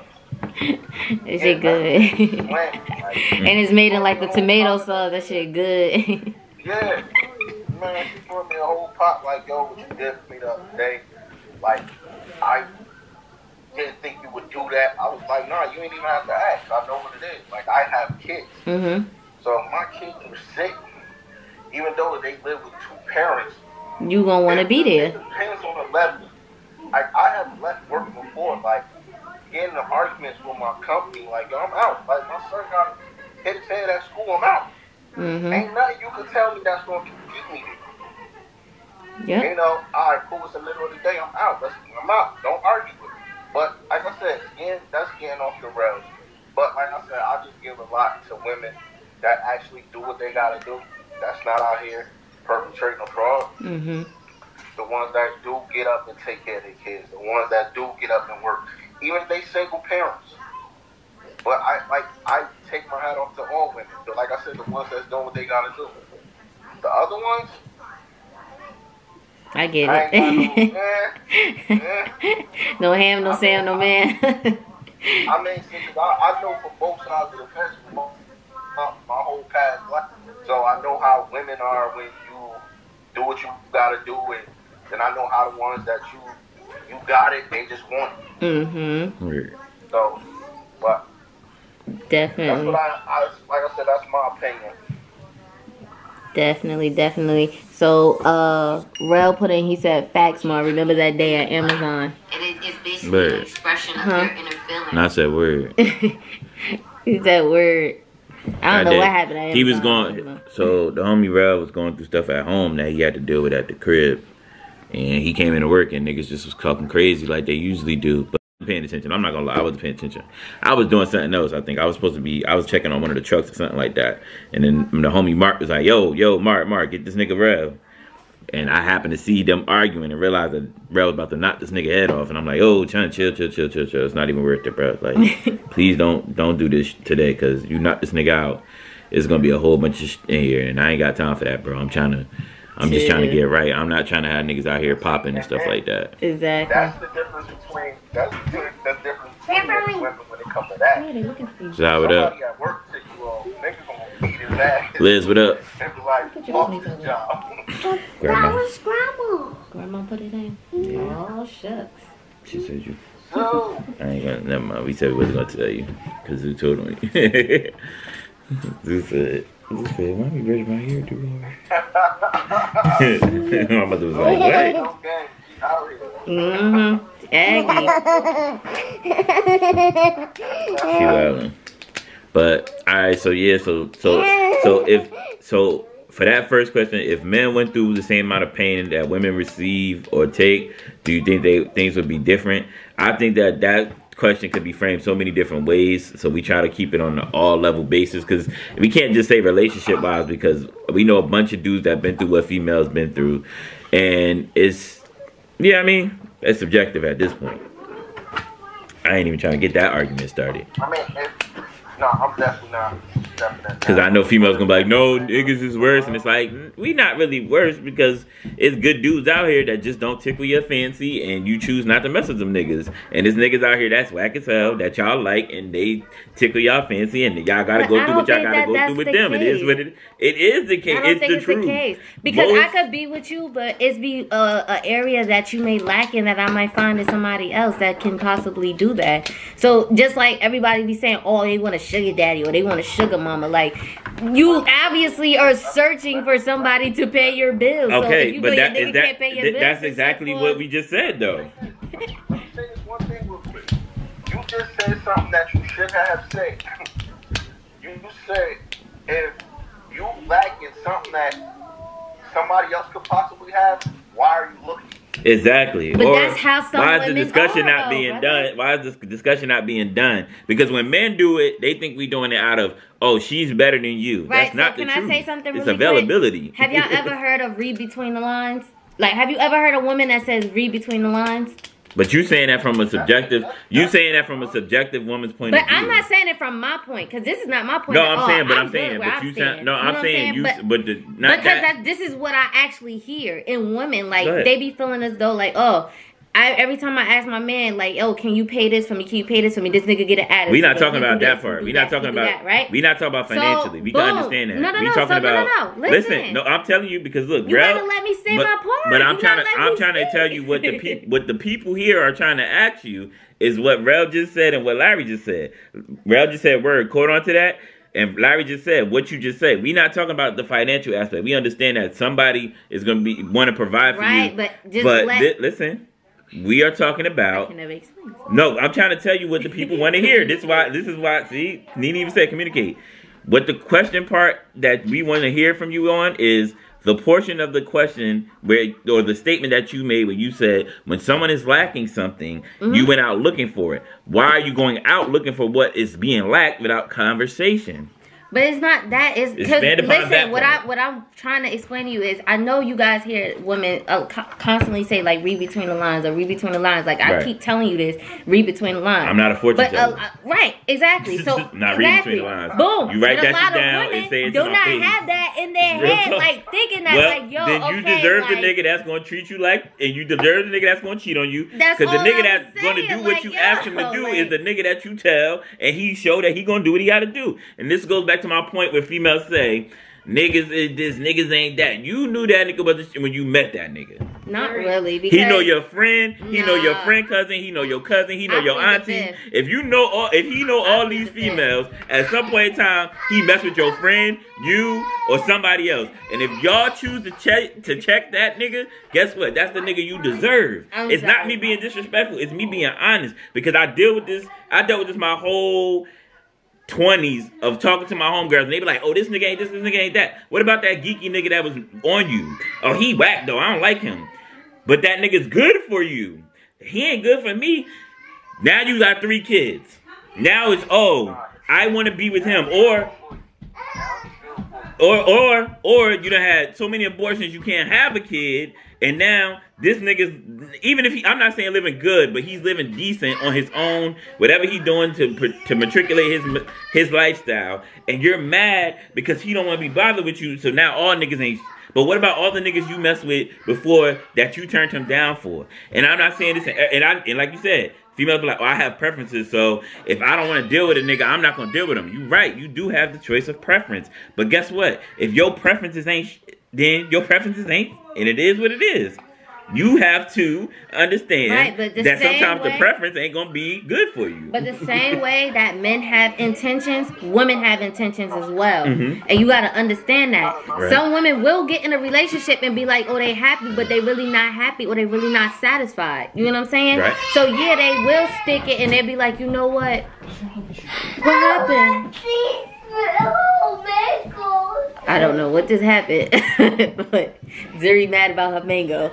shit good. And it's made in like the tomato sauce. That shit good. Yeah. Man, she put me a whole pot like, yo, what you did for me the other day. Like, I didn't think you would do that. I was like, nah, you ain't even have to ask. I know what it is. Like, I have kids. So if my kids are sick, even though they live with two parents, you gonna want to be there. It depends on the level. Like, I have left work before, like, getting in arguments with my company, like, yo, I'm out. Like, my son got hit his head at school, I'm out. Ain't nothing you can tell me that's going to keep me there. Yeah. You know, all right, cool, it's the middle of the day, I'm out. I'm out. Don't argue with me. But, like I said, again, that's getting off the rails. But, like I said, I just give a lot to women that actually do what they got to do. That's not out here perpetrating a fraud. The ones that do get up and take care of their kids. The ones that do get up and work. Even if they single parents. But I take my hat off to all women. But like I said, the ones that's doing what they gotta do. The other ones, I get it. No ham, no Sam, no man. I mean, I know from both sides of the fence, my whole past life. So I know how women are when you do what you gotta do, and I know how the ones that you got it, they just want it. So, but definitely. That's what like I said, that's my opinion. Definitely. So, Rel put in, he said, facts, Ma. Remember that day at Amazon. It's basically an expression of your inner feeling. Not that word. He said word. I don't know what happened at Amazon. He was going, so the homie Rel was going through stuff at home that he had to deal with at the crib. And he came into work and niggas just was talking crazy like they usually do. But I wasn't paying attention. I'm not gonna lie, I wasn't paying attention. I was doing something else. I think I was checking on one of the trucks or something like that. And then the homie Mark was like, yo, Mark, get this nigga Rev. And I happened to see them arguing and realize that Rev was about to knock this nigga head off. And I'm like, oh, chill. It's not even worth it, bro. Like, please don't do this today, because you knock this nigga out, it's gonna be a whole bunch of shit in here. And I ain't got time for that, bro. I'm just trying to get right. I'm not trying to have niggas out here popping and stuff like that. Exactly. That's the difference between women when it comes to that. Yeah, they looking for you. So what up? Somebody at work take you off, niggas gonna beat his ass. Liz, what up? And be like, off his job. Grandma put it in. Yeah. Oh, shucks. She said you. So, I ain't gonna, never mind. We said we wasn't gonna tell you, because Zoo told me. Zoo said, why me brush my hair too hard? My mother was like, what? okay, she's out here. Aggie. She wildin'. But alright, so yeah, so for that first question, if men went through the same amount of pain that women receive or take, do you think things would be different? I think that question could be framed so many different ways, so we try to keep it on an all-level basis, because we can't just say relationship-wise, because we know a bunch of dudes that been through what females been through, and it's, yeah, I mean, it's subjective at this point. I ain't even trying to get that argument started. I mean, no, I'm definitely not. Because I know females gonna be like, no, niggas is worse. And it's like, we not really worse, because it's good dudes out here that just don't tickle your fancy, and you choose not to mess with them niggas. And there's niggas out here that's whack as hell that y'all like, and they tickle y'all fancy, and y'all gotta go through what y'all gotta go through with them. It is what it is the case. I don't think the it's truth. the case. Because I could be with you, but it's be an area that you may lack in that I might find in somebody else that can possibly do that. So just like everybody be saying, oh, they want a sugar daddy or they want a sugar mama. Like, you obviously are searching for somebody to pay your bills. Okay, so if you but can't pay your bills, that's exactly what we just said, though. Let me say this one thing real quick. You just said something that you should have said. You said, if you lack in something that somebody else could possibly have, why are you looking? Exactly. But Or that's how some why is the women discussion are, not though, being brother. done? Why is this discussion not being done? Because when men do it, they think we doing it out of, oh, she's better than you. Right, That's not so the can truth. I say something It's really availability. quick? Have y'all ever heard of read between the lines? Like, have you ever heard a woman that says read between the lines? But you saying that from a subjective, woman's point But of view. I'm not saying it from my point, because this is not my point No, at I'm all. saying, but I'm good saying, where but I'm you standing. sound, no, You know I'm what saying you, But- but the, not because that. this is what I actually hear in women. Like, Go ahead. they be feeling as though, like, oh, every time I ask my man, like, oh, can you pay this for me? Can you pay this for me? This nigga get an attitude. We not He talking do about this, that he part. do We that, not talking he do about that, right? We not talking about So, financially. We can boom. understand that. No, we no, talking so no, about. no, no. Listen. No, I'm telling you because look, You Rel, gotta let me say my point. But I'm You trying not to, let I'm me trying to speak. tell you what the people here are trying to ask you is what Rel just said and what Larry just said. Rel just said word. Quote on to that. And Larry just said what you just said. We not talking about the financial aspect. We understand that somebody is going to want to provide for you. Right, but just listen, we are talking I about. can never explain. No, I'm trying to tell you what the people want to hear. This is why. See, Nene even said communicate. What the question part that we want to hear from you on is the portion of the question or the statement that you made where you said when someone is lacking something, you went out looking for it. Why are you going out looking for what is being lacked without conversation? But it's not that. It's because Expand upon that listen. part. What I'm trying to explain to you is, I know you guys hear women constantly say like read between the lines or read between the lines. Like I Right. keep telling you this, read between the lines. I'm not a fortune But teller. right, exactly. So Not reading exactly. between the lines. Boom. You write And that a lot shit of down and women say it to do my not face. have that in their Real head, talk. like thinking that, Well, like, yo, then you okay, deserve like, the nigga that's gonna treat you like, and you deserve the nigga that's gonna cheat on you. That's Because the all nigga I'm that's gonna do saying, what like, you yo, ask him to do like- is the nigga that you tell, and he show that he gonna do what he gotta do. And this goes back to my point where females say, niggas is this, niggas ain't that. You knew that nigga was this when you met that nigga. Not really. Because He know your friend. He know your Nah. friend cousin. He know your cousin. He know I your plead the auntie. fifth. If he know all plead these the fifth. females, at some point in time, he mess with your friend, you, or somebody else. And if y'all choose to check that nigga, guess what? That's the nigga you deserve. It's not sorry. me being disrespectful. It's me being honest because I dealt with this my whole 20s of talking to my homegirls, and they be like, oh, this nigga ain't this nigga ain't that. What about that geeky nigga that was on you? Oh, he whack though. I don't like him. But that nigga's good for you. He ain't good for me. Now you got 3 kids. Now it's, oh, I want to be with him. Or you done had so many abortions you can't have a kid, and now this nigga's, even if I'm not saying living good, but he's living decent on his own, whatever he doing to matriculate his lifestyle, and you're mad because he don't want to be bothered with you, so now all niggas ain't. But what about all the niggas you messed with before that you turned him down for? And I'm not saying this, and like you said, females be like, oh, I have preferences, so if I don't want to deal with a nigga, I'm not going to deal with him. You're right. You do have the choice of preference. But guess what? If your preferences ain't, then your preferences ain't, and it is what it is. You have to understand Right, but the that same sometimes the way- preference ain't going to be good for you. But the same way that men have intentions, women have intentions as well. Mhm. And you got to understand that. Right. Some women will get in a relationship and be like, oh, they happy, but they really not happy or they really not satisfied. You know what I'm saying? Right. So, yeah, they will stick it and they'll be like, you know what? What happened? I don't know what just happened. But Zuri mad about her mango.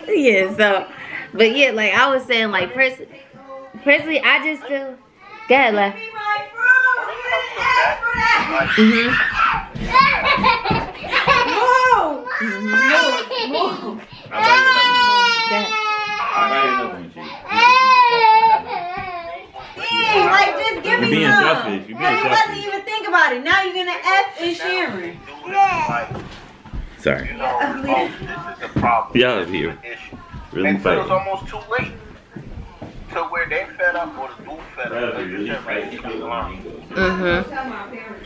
Yeah, so, but yeah, like I was saying, like personally, I just feel, go ahead, like, Like, just give You're me being some. selfish. You're being You wasn't selfish. even think about it. Now you're gonna F and Sharon. Sorry. You know, oh, this is the problem. Y'all This is here. the issue. Really Until it's fighting. almost too late. To where they fed up or the dude fed up. They just ready to be alone.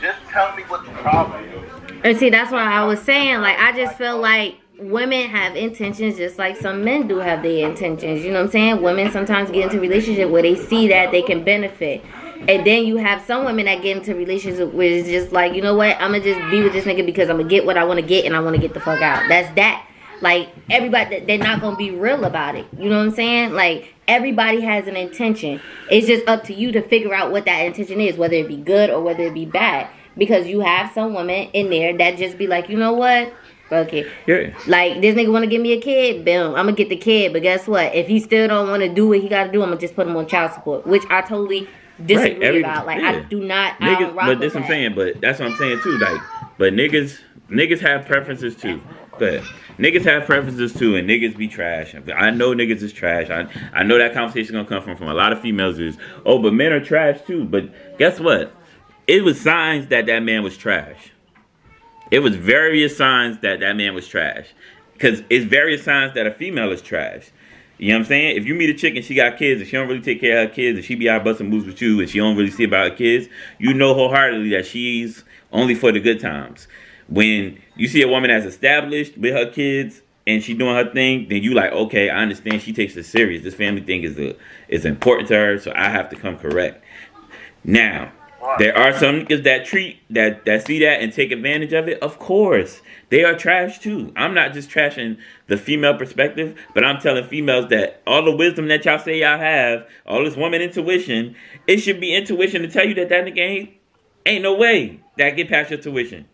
Just tell me what the problem is. and see, that's why I was saying, like, I just feel like women have intentions just like some men do have their intentions. You know what I'm saying? Women sometimes get into relationship where they see that they can benefit. And then you have some women that get into relationships where it's just like, you know what? I'm going to just be with this nigga because I'm going to get what I want to get and I want to get the fuck out. That's that. Like, everybody, they're not going to be real about it. You know what I'm saying? Like, everybody has an intention. It's just up to you to figure out what that intention is, whether it be good or whether it be bad. Because you have some women in there that just be like, you know what? Okay. Yeah. Like, this nigga want to give me a kid, boom, I'm gonna get the kid. But guess what? If he still don't want to do what he got to do, I'm gonna just put him on child support, which I totally disagree about. Like, I do not. I don't rock but with this I'm that. saying. But that's what I'm saying too. Like, but niggas have preferences too. But niggas have preferences too, and niggas be trash. I know niggas is trash. I know that conversation gonna come from a lot of females is, oh, but men are trash too. But guess what? It was signs that man was trash. It was various signs that man was trash. Because it's various signs that a female is trash. You know what I'm saying? If you meet a chick and she got kids and she don't really take care of her kids and she be out busting moves with you and she don't really see about her kids, you know wholeheartedly that she's only for the good times. When you see a woman that's established with her kids and she doing her thing, then you like, okay, I understand she takes it serious. This family thing is important to her, so I have to come correct. Now, there are some niggas that see that and take advantage of it. Of course, they are trash too. I'm not just trashing the female perspective, but I'm telling females that all the wisdom that y'all say y'all have, all this woman intuition, it should be intuition to tell you that nigga ain't no way that get past your tuition.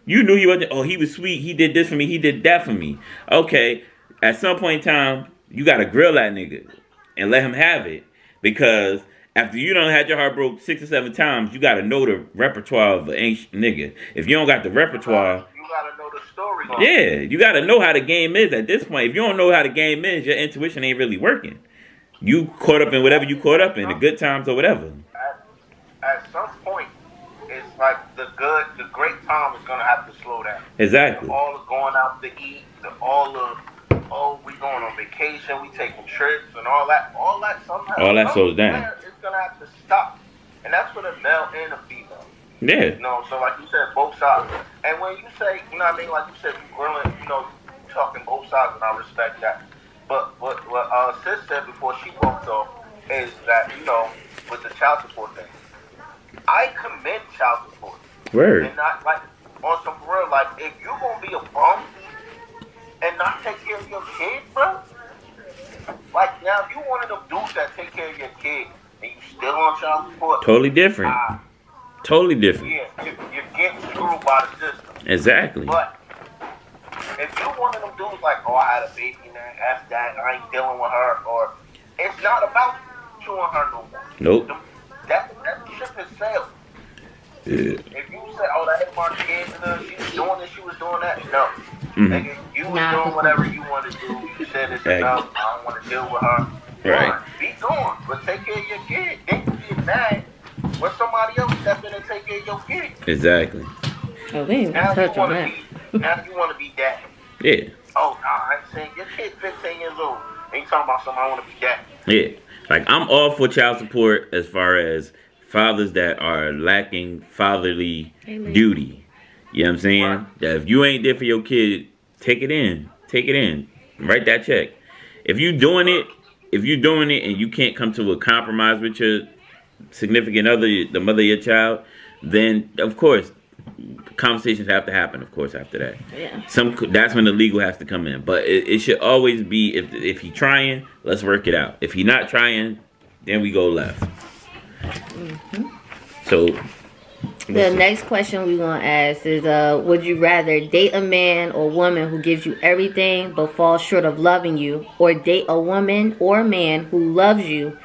You knew he wasn't. Oh, he was sweet. He did this for me. He did that for me. Okay, at some point in time, you gotta grill that nigga and let him have it, because after you done had your heart broke 6 or 7 times, you gotta know the repertoire of an ancient nigga. If you don't got the repertoire, you gotta know the story. Yeah, you gotta know how the game is at this point. If you don't know how the game is, your intuition ain't really working. You caught up in whatever you caught up in, the good times or whatever. At some point, it's like the great time is gonna have to slow down. Exactly. All of going out to eat, we going on vacation, we taking trips and all that somehow. All that slows down. It's gonna have to stop. And that's for the male and the female. Yeah. You know, so like you said, both sides. And when you say, you know what I mean, like you said, you grilling, you know, you talking both sides, and I respect that. But what Sis said before she walked off is that, you know, with the child support thing, I commend child support. Word. And not like on some real, like if you gonna be a bum and not take care of your kid, bro. Like now, if you one of them dudes that take care of your kid and you still on child support, totally different. Totally different. Yeah, you're getting screwed by the system. Exactly. But if you one of them dudes like, oh, I had a baby now, F that, I ain't dealing with her, or it's not about you and her no more. Nope. That ship has sailed. Yeah. If you say, oh, that ain't my kid, she was doing this, she was doing that, no. Mm-hmm. Nigga, you was doing whatever you wanted to do. You said it's enough. I don't want to deal with her. Right. Be gone, but take care of your kid. Then you get mad when somebody else step in and take care of your kid. Exactly. Oh, we ain't Now touch on that. Now you want to be daddy. Yeah. Oh, nah, I ain't saying your kid 15 years old. Ain't talking about something I want to be daddy. Yeah. Like, I'm all for child support as far as fathers that are lacking fatherly duty. You know what I'm saying? Right. That if you ain't there for your kid, take it in. Take it in. Write that check. If you're doing it and you can't come to a compromise with your significant other, the mother of your child, then of course conversations have to happen. Of course, after that, Yeah. That's when the legal has to come in. But it should always be, if he trying, let's work it out. If he not trying, then we go left. Mm-hmm. So The next question we want to ask is, would you rather date a man or woman who gives you everything but falls short of loving you, or date a woman or a man who loves you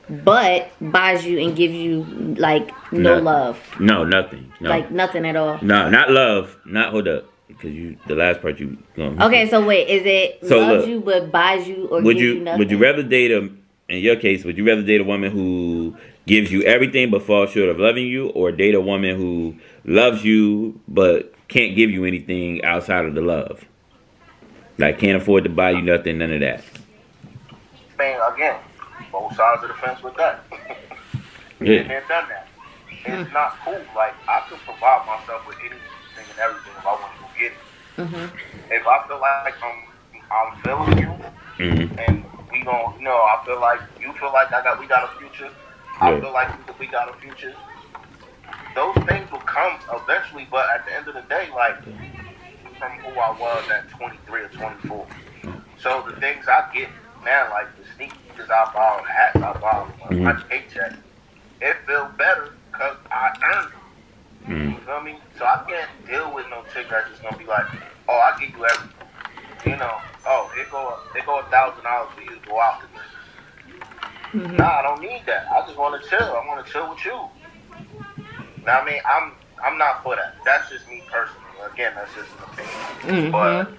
but buys you and gives you like no love? No, nothing. No. Like nothing at all. No, not love. Not hold up, because the last part you. Okay, so wait, is it So loves look, you but buys you or gives you nothing? Would you rather date in your case, would you rather date a woman who gives you everything but falls short of loving you, or date a woman who loves you but can't give you anything outside of the love? Like, can't afford to buy you nothing, none of that. Man, again, both sides of the fence with that. Yeah. Been there, done that. It's not cool. Like, I could provide myself with anything and everything if I want to go get it. Mm-hmm. If I feel like I'm feeling you, Mm-hmm. and we gon', you know, I feel like you feel like we got a future. I feel like we got a future. Those things will come eventually, but at the end of the day, like, from who I was at 23 or 24. So the things I get now, like the sneakers I buy, the hats I buy, my paycheck, it feels better because I earned it. know what I mean? So I can't deal with no chick that's just gonna be like, oh, I give you everything. You know, oh, it go $1,000 for you to go out tonight. Nah, I don't need that. I just want to chill. I want to chill with you. Now, I mean, I'm not for that. That's just me personally. Again, that's just an opinion. But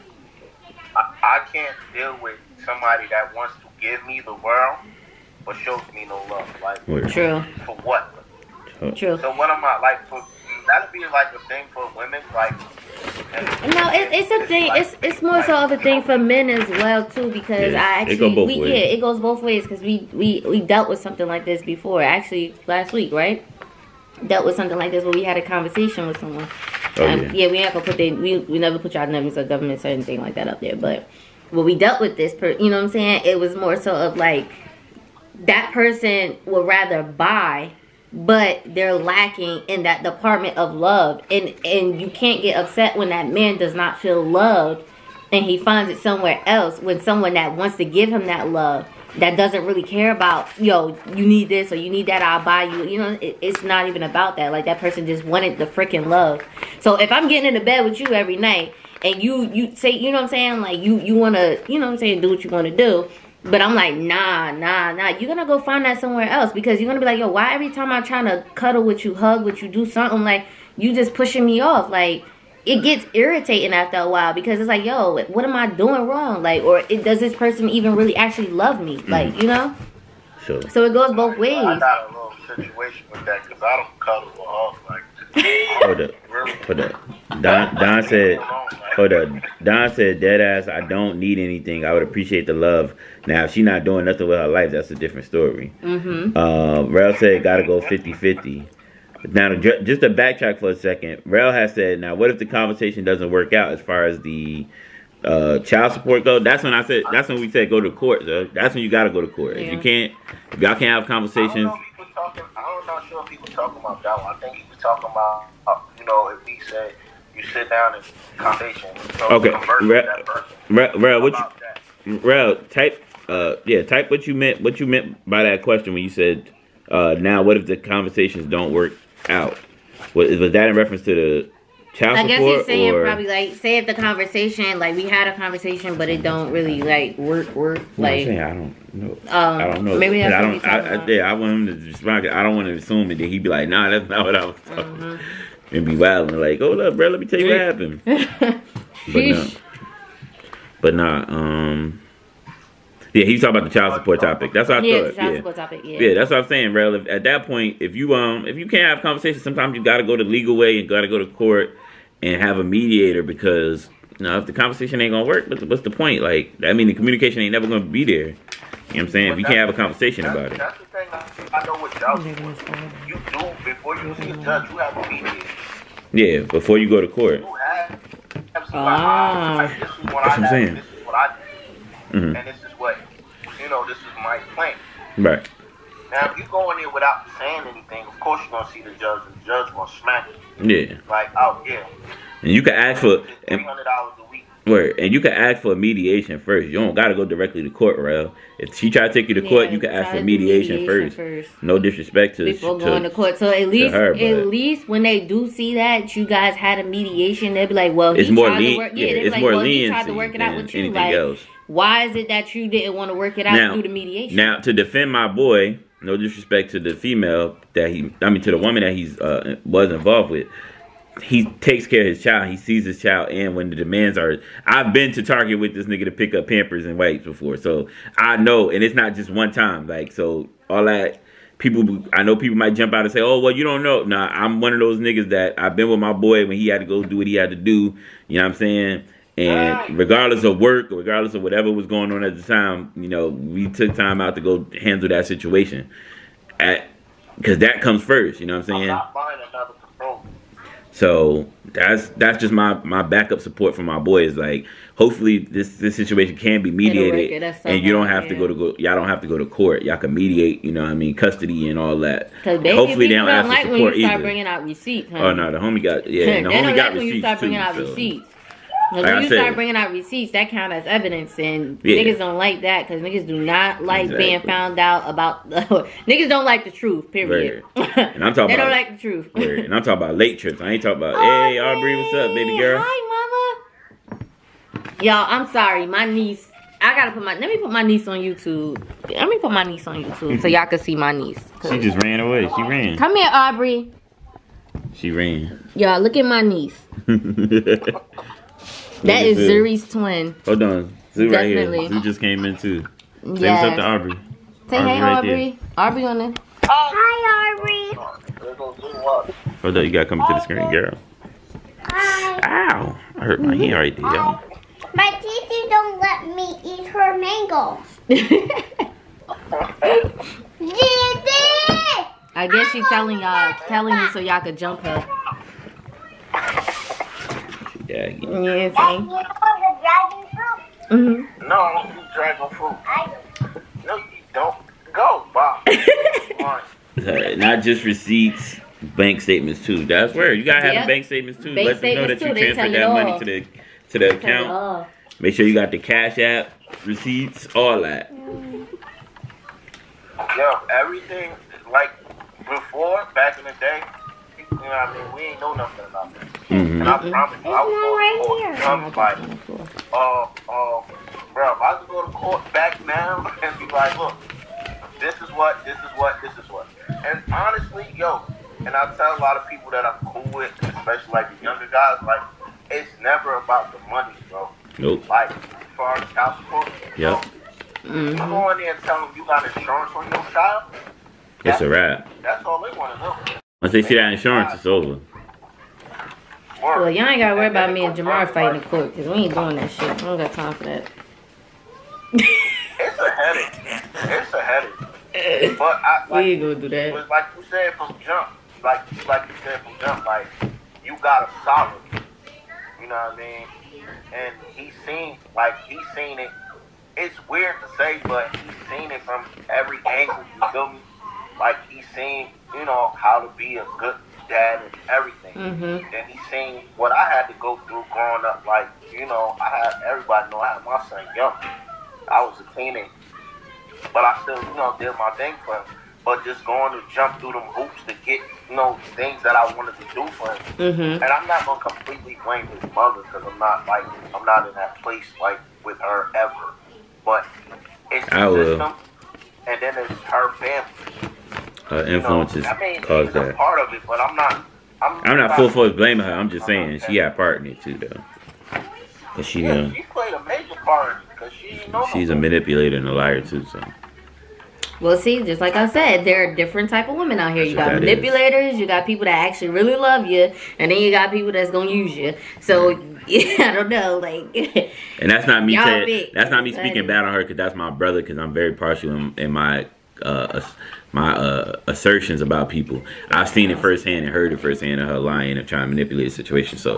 I can't deal with somebody that wants to give me the world but shows me no love. Like, True. For what? True. So what am I like? That'd be like a thing for women, like. No, it's a thing. It's more so of a thing for men as well too, because I actually it goes both ways, because we dealt with something like this before. Actually, last week, right? Dealt with something like this where we had a conversation with someone. Yeah, we never put we never put y'all names or governments or anything like that up there, but when we dealt with this, you know what I'm saying? It was more so of like that person would rather buy, but they're lacking in that department of love, and you can't get upset when that man does not feel loved and he finds it somewhere else, when someone that wants to give him that love, that doesn't really care about, yo, you need this or you need that, I'll buy you. You know, it's not even about that. Like, that person just wanted the freaking love. So if I'm getting into bed with you every night and you say, you know what I'm saying, like you want to, you know what I'm saying, do what you want to do, but I'm like, nah, you're going to go find that somewhere else, because you're going to be like, yo, why every time I'm trying to cuddle with you, hug with you, do something, like, you just pushing me off? Like, it gets irritating after a while, because it's like, yo, what am I doing wrong? Like, or does this person even really actually love me? Like, you know? Sure. So it goes both ways. I got a little situation with that, because I don't cuddle or hug, like. Hold up. Don said, hold up. Don said, dead ass, I don't need anything. I would appreciate the love. Now, if she's not doing nothing with her life, that's a different story. Rel said, gotta go 50-50. Now, just to backtrack for a second, Rel has said, now, what if the conversation doesn't work out as far as the child support goes? That's when we said go to court, though. That's when you gotta go to court. Yeah. If y'all can't have conversations. I'm not sure if people talking about that one. I think he was talking about, you know, if he said you sit down and conversation. Okay, Rel, type what you meant by that question when you said, now what if the conversations don't work out? Was that in reference to the child support? I guess he's saying probably like, say if the conversation, like we had a conversation, but it don't really like work. Like, I don't know. I don't know. Maybe that's I want him to respond. I don't want to assume that he'd be like, nah, that's not what I was talking about. And be wild and like, hold up, bro, let me tell you what happened. Yeah, he's talking about the child support topic. That's what I thought. The child support topic, Yeah, that's what I'm saying, Rel. At that point, if you can't have conversations, sometimes you got to go the legal way and got to go to court and have a mediator, because if the conversation ain't gonna work, what's the point? Like, I mean, the communication ain't never gonna be there. You know what I'm saying? If you can't have a conversation about it. That's the thing I know with child support. You do, before you see a judge, you have a mediator. Yeah, before you go to court. You have this is what I'm saying. This is what I do. And this is what, this is my plan. Right. Now, if you go in there without saying anything, of course you're going to see the judge, and the judge going to smack you. Yeah. Like, oh, yeah. And you can ask for $300 a week. Word. And you can ask for a mediation first. You don't got to go directly to court, Rel. If she try to take you to court, you can ask for mediation first. No disrespect to before going to court. So at least when they do see that you guys had a mediation, they'll be like, well, it's more lenient. He tried to work it out with you. Like, else. Why is it that you didn't want to work it out through the mediation? Now, to defend my boy, no disrespect to the female to the woman that he's was involved with, he takes care of his child. He sees his child, and when the demands are, I've been to Target with this nigga to pick up Pampers and wipes before, so I know, and it's not just one time. Like, so all that I know people might jump out and say, oh, well, you don't know. Nah, I'm one of those niggas that I've been with my boy when he had to go do what he had to do. You know what I'm saying? And regardless of work, or regardless of whatever was going on at the time, we took time out to go handle that situation. Because that comes first, you know what I'm saying? I'm not buying another control. So that's just my backup support for my boy. Is like, hopefully this situation can be mediated, and you don't have to y'all don't have to go to court. Y'all can mediate, custody and all that. Hopefully they don't ask for support either. Start bringing out receipts. Honey. Oh no, the homie got receipts when you start bringing out receipts. Like Like I when you said- start bringing out receipts, that count as evidence, and Yeah. niggas don't like that because niggas do not like being Exactly. found out about. Niggas don't like the truth. Period. And I'm talking they don't about- like the truth. Word. And I'm talking about late trips. I ain't talking about, hey, Aubrey, what's up, baby girl? Hi, mama. Y'all, I'm sorry. My niece. I gotta put my. Let me put my niece on YouTube. Let me put my niece on YouTube so y'all can see my niece. She just ran away. She ran. Come here, Aubrey. She ran. Y'all, look at my niece. That is Zuri's twin. Hold on. Zoo right Definitely. here. Zoo just came in too. Say what's up Yes. to Aubrey. Say Aubrey hey, right Aubrey. Aubrey on the. Hi, Aubrey. Hold up, you gotta come to the screen, girl. Ow! I hurt my hand right there, y'all. My teacher don't let me eat her mango. I guess she's telling you so y'all could jump her. Yeah, You know what I'm saying? the dragon fruit. Mm-hmm. No, I don't eat dragon fruit. No, you don't. Go, Bob. Fine. not just receipts, bank statements too. That's where you gotta have Yep. the bank statements too. Bank Let them know statements that you too. They transferred tell that it money all. to the account. Oh. Make sure you got the Cash App, receipts, all that. Yo, everything, like, before, back in the day, you know what I mean, we ain't know nothing about this. Mm-hmm. And I promise you, I was going to court. I was like, bro, if I could go to court back now and be like, look, this is what. And honestly, yo, and I tell a lot of people that I'm cool with, especially like the younger guys, like, it's never about the money, bro. Nope. Like, as far as child support, Yep. you go in there and tell them you got insurance on your child, It's a wrap. that's all they want to know. Once they see that insurance, it's over. Well, y'all ain't gotta worry about me and Jamar fighting in court because we ain't doing that shit. I don't got time for that. It's a headache. It's a headache. But We ain't gonna do that. But like you said from jump, like you said from jump, like you got a solid. You know what I mean? And he's seen it. It's weird to say, but he's seen it from every angle. You feel me? Like he's seen, you know, how to be a good dad and everything. Mm-hmm. And he's seen what I had to go through growing up. Like, you know, everybody know I had my son young. I was a teenager. But I still, you know, did my thing for him. But just going to jump through them hoops to get, you know, things that I wanted to do for him. Mm-hmm. And I'm not going to completely blame his mother because I'm not in that place, like, with her ever. But it's I the will. system, and then it's her family. Influences I mean, cause he's a that. part of it, but I'm not full force blaming her. I'm just saying she had part in it too, though. Cause she, Yeah, she played a major part in it because she's a manipulator and a liar too. So Well, see, just like I said, there are different type of women out here. You That's got what that manipulators, you got people that actually really love you, and then you got people that's gonna use you. So yeah, I don't know, like. and that's not me Y'all saying big. that's not me Excited. speaking bad on her because that's my brother. Because I'm very partial in my assertions about people. I've seen it firsthand and heard it firsthand of her lying and trying to manipulate the situation. So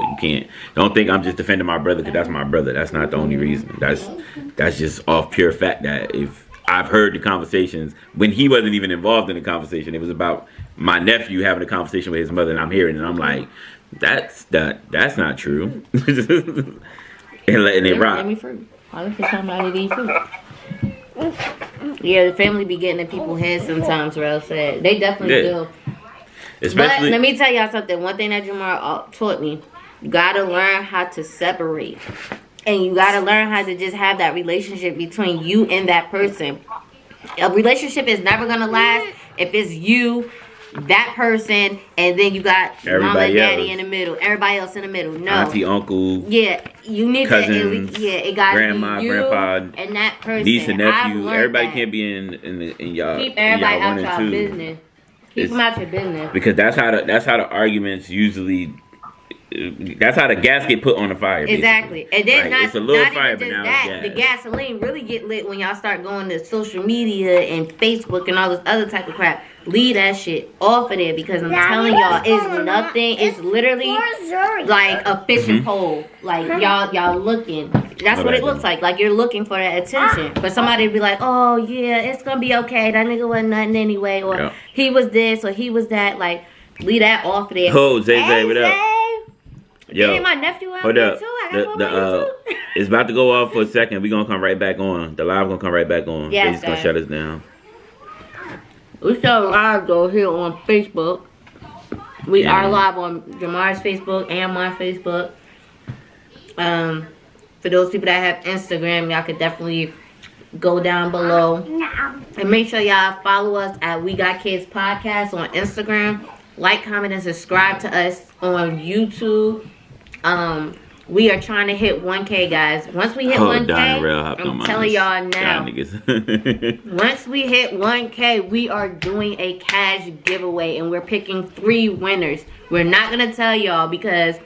don't think I'm just defending my brother because that's my brother. That's not the only reason. That's just off pure fact that if I've heard the conversations when he wasn't even involved in the conversation, it was about my nephew having a conversation with his mother, and I'm hearing it, and I'm like, that's not true. and letting it rock. Let me fruit. I look at something out of these fruit. Yeah, the family be getting in people's heads sometimes, real sad. They definitely do. Especially, But let me tell y'all something. One thing that Jamar taught me, you gotta learn how to separate. And you gotta learn how to just have that relationship between you and that person. A relationship is never gonna last if it's you, that person, and then you got mama Everybody and daddy else. in the middle. Everybody else in the middle. No. auntie, uncle, Yeah, you need cousins, to. Yeah, it got to grandma, be you grandpa, and that person. niece and I've nephew. learned Everybody that. can't be in y'all. Keep in everybody y'all out one and your two. business. Keep It's- them out your business. Because that's how the arguments usually. That's how the gas get put on the fire. basically. Exactly, and then Like, not, it's a little not fire, even but just now that. it's The gasoline really get lit when y'all start going to social media and Facebook and all this other type of crap. Leave that shit off of there because I'm telling y'all, it's nothing. It's literally like a fishing pole. Like y'all looking. That's what it looks like. Like you're looking for that attention. But somebody be like, oh yeah, it's gonna be okay. That nigga wasn't nothing anyway, or Yeah. he was this or he was that. Like leave that off of there. Ho, Zay, what up? Zay. Yo, Hey, my nephew out hold there up. too. I It's about to go off for a second. We're gonna come right back on. The live gonna come right back on. Yes, They're just gonna guys. shut us down. We still live though here on Facebook. We are live on Jamar's Facebook and my Facebook. For those people that have Instagram, y'all could definitely go down below. And make sure y'all follow us at We Got Kids Podcast on Instagram. Like, comment, and subscribe to us on YouTube. We are trying to hit 1K, guys. Once we hit 1K, I'm telling y'all now. Once we hit 1K, we are doing a cash giveaway, and we're picking 3 winners. We're not going to tell y'all because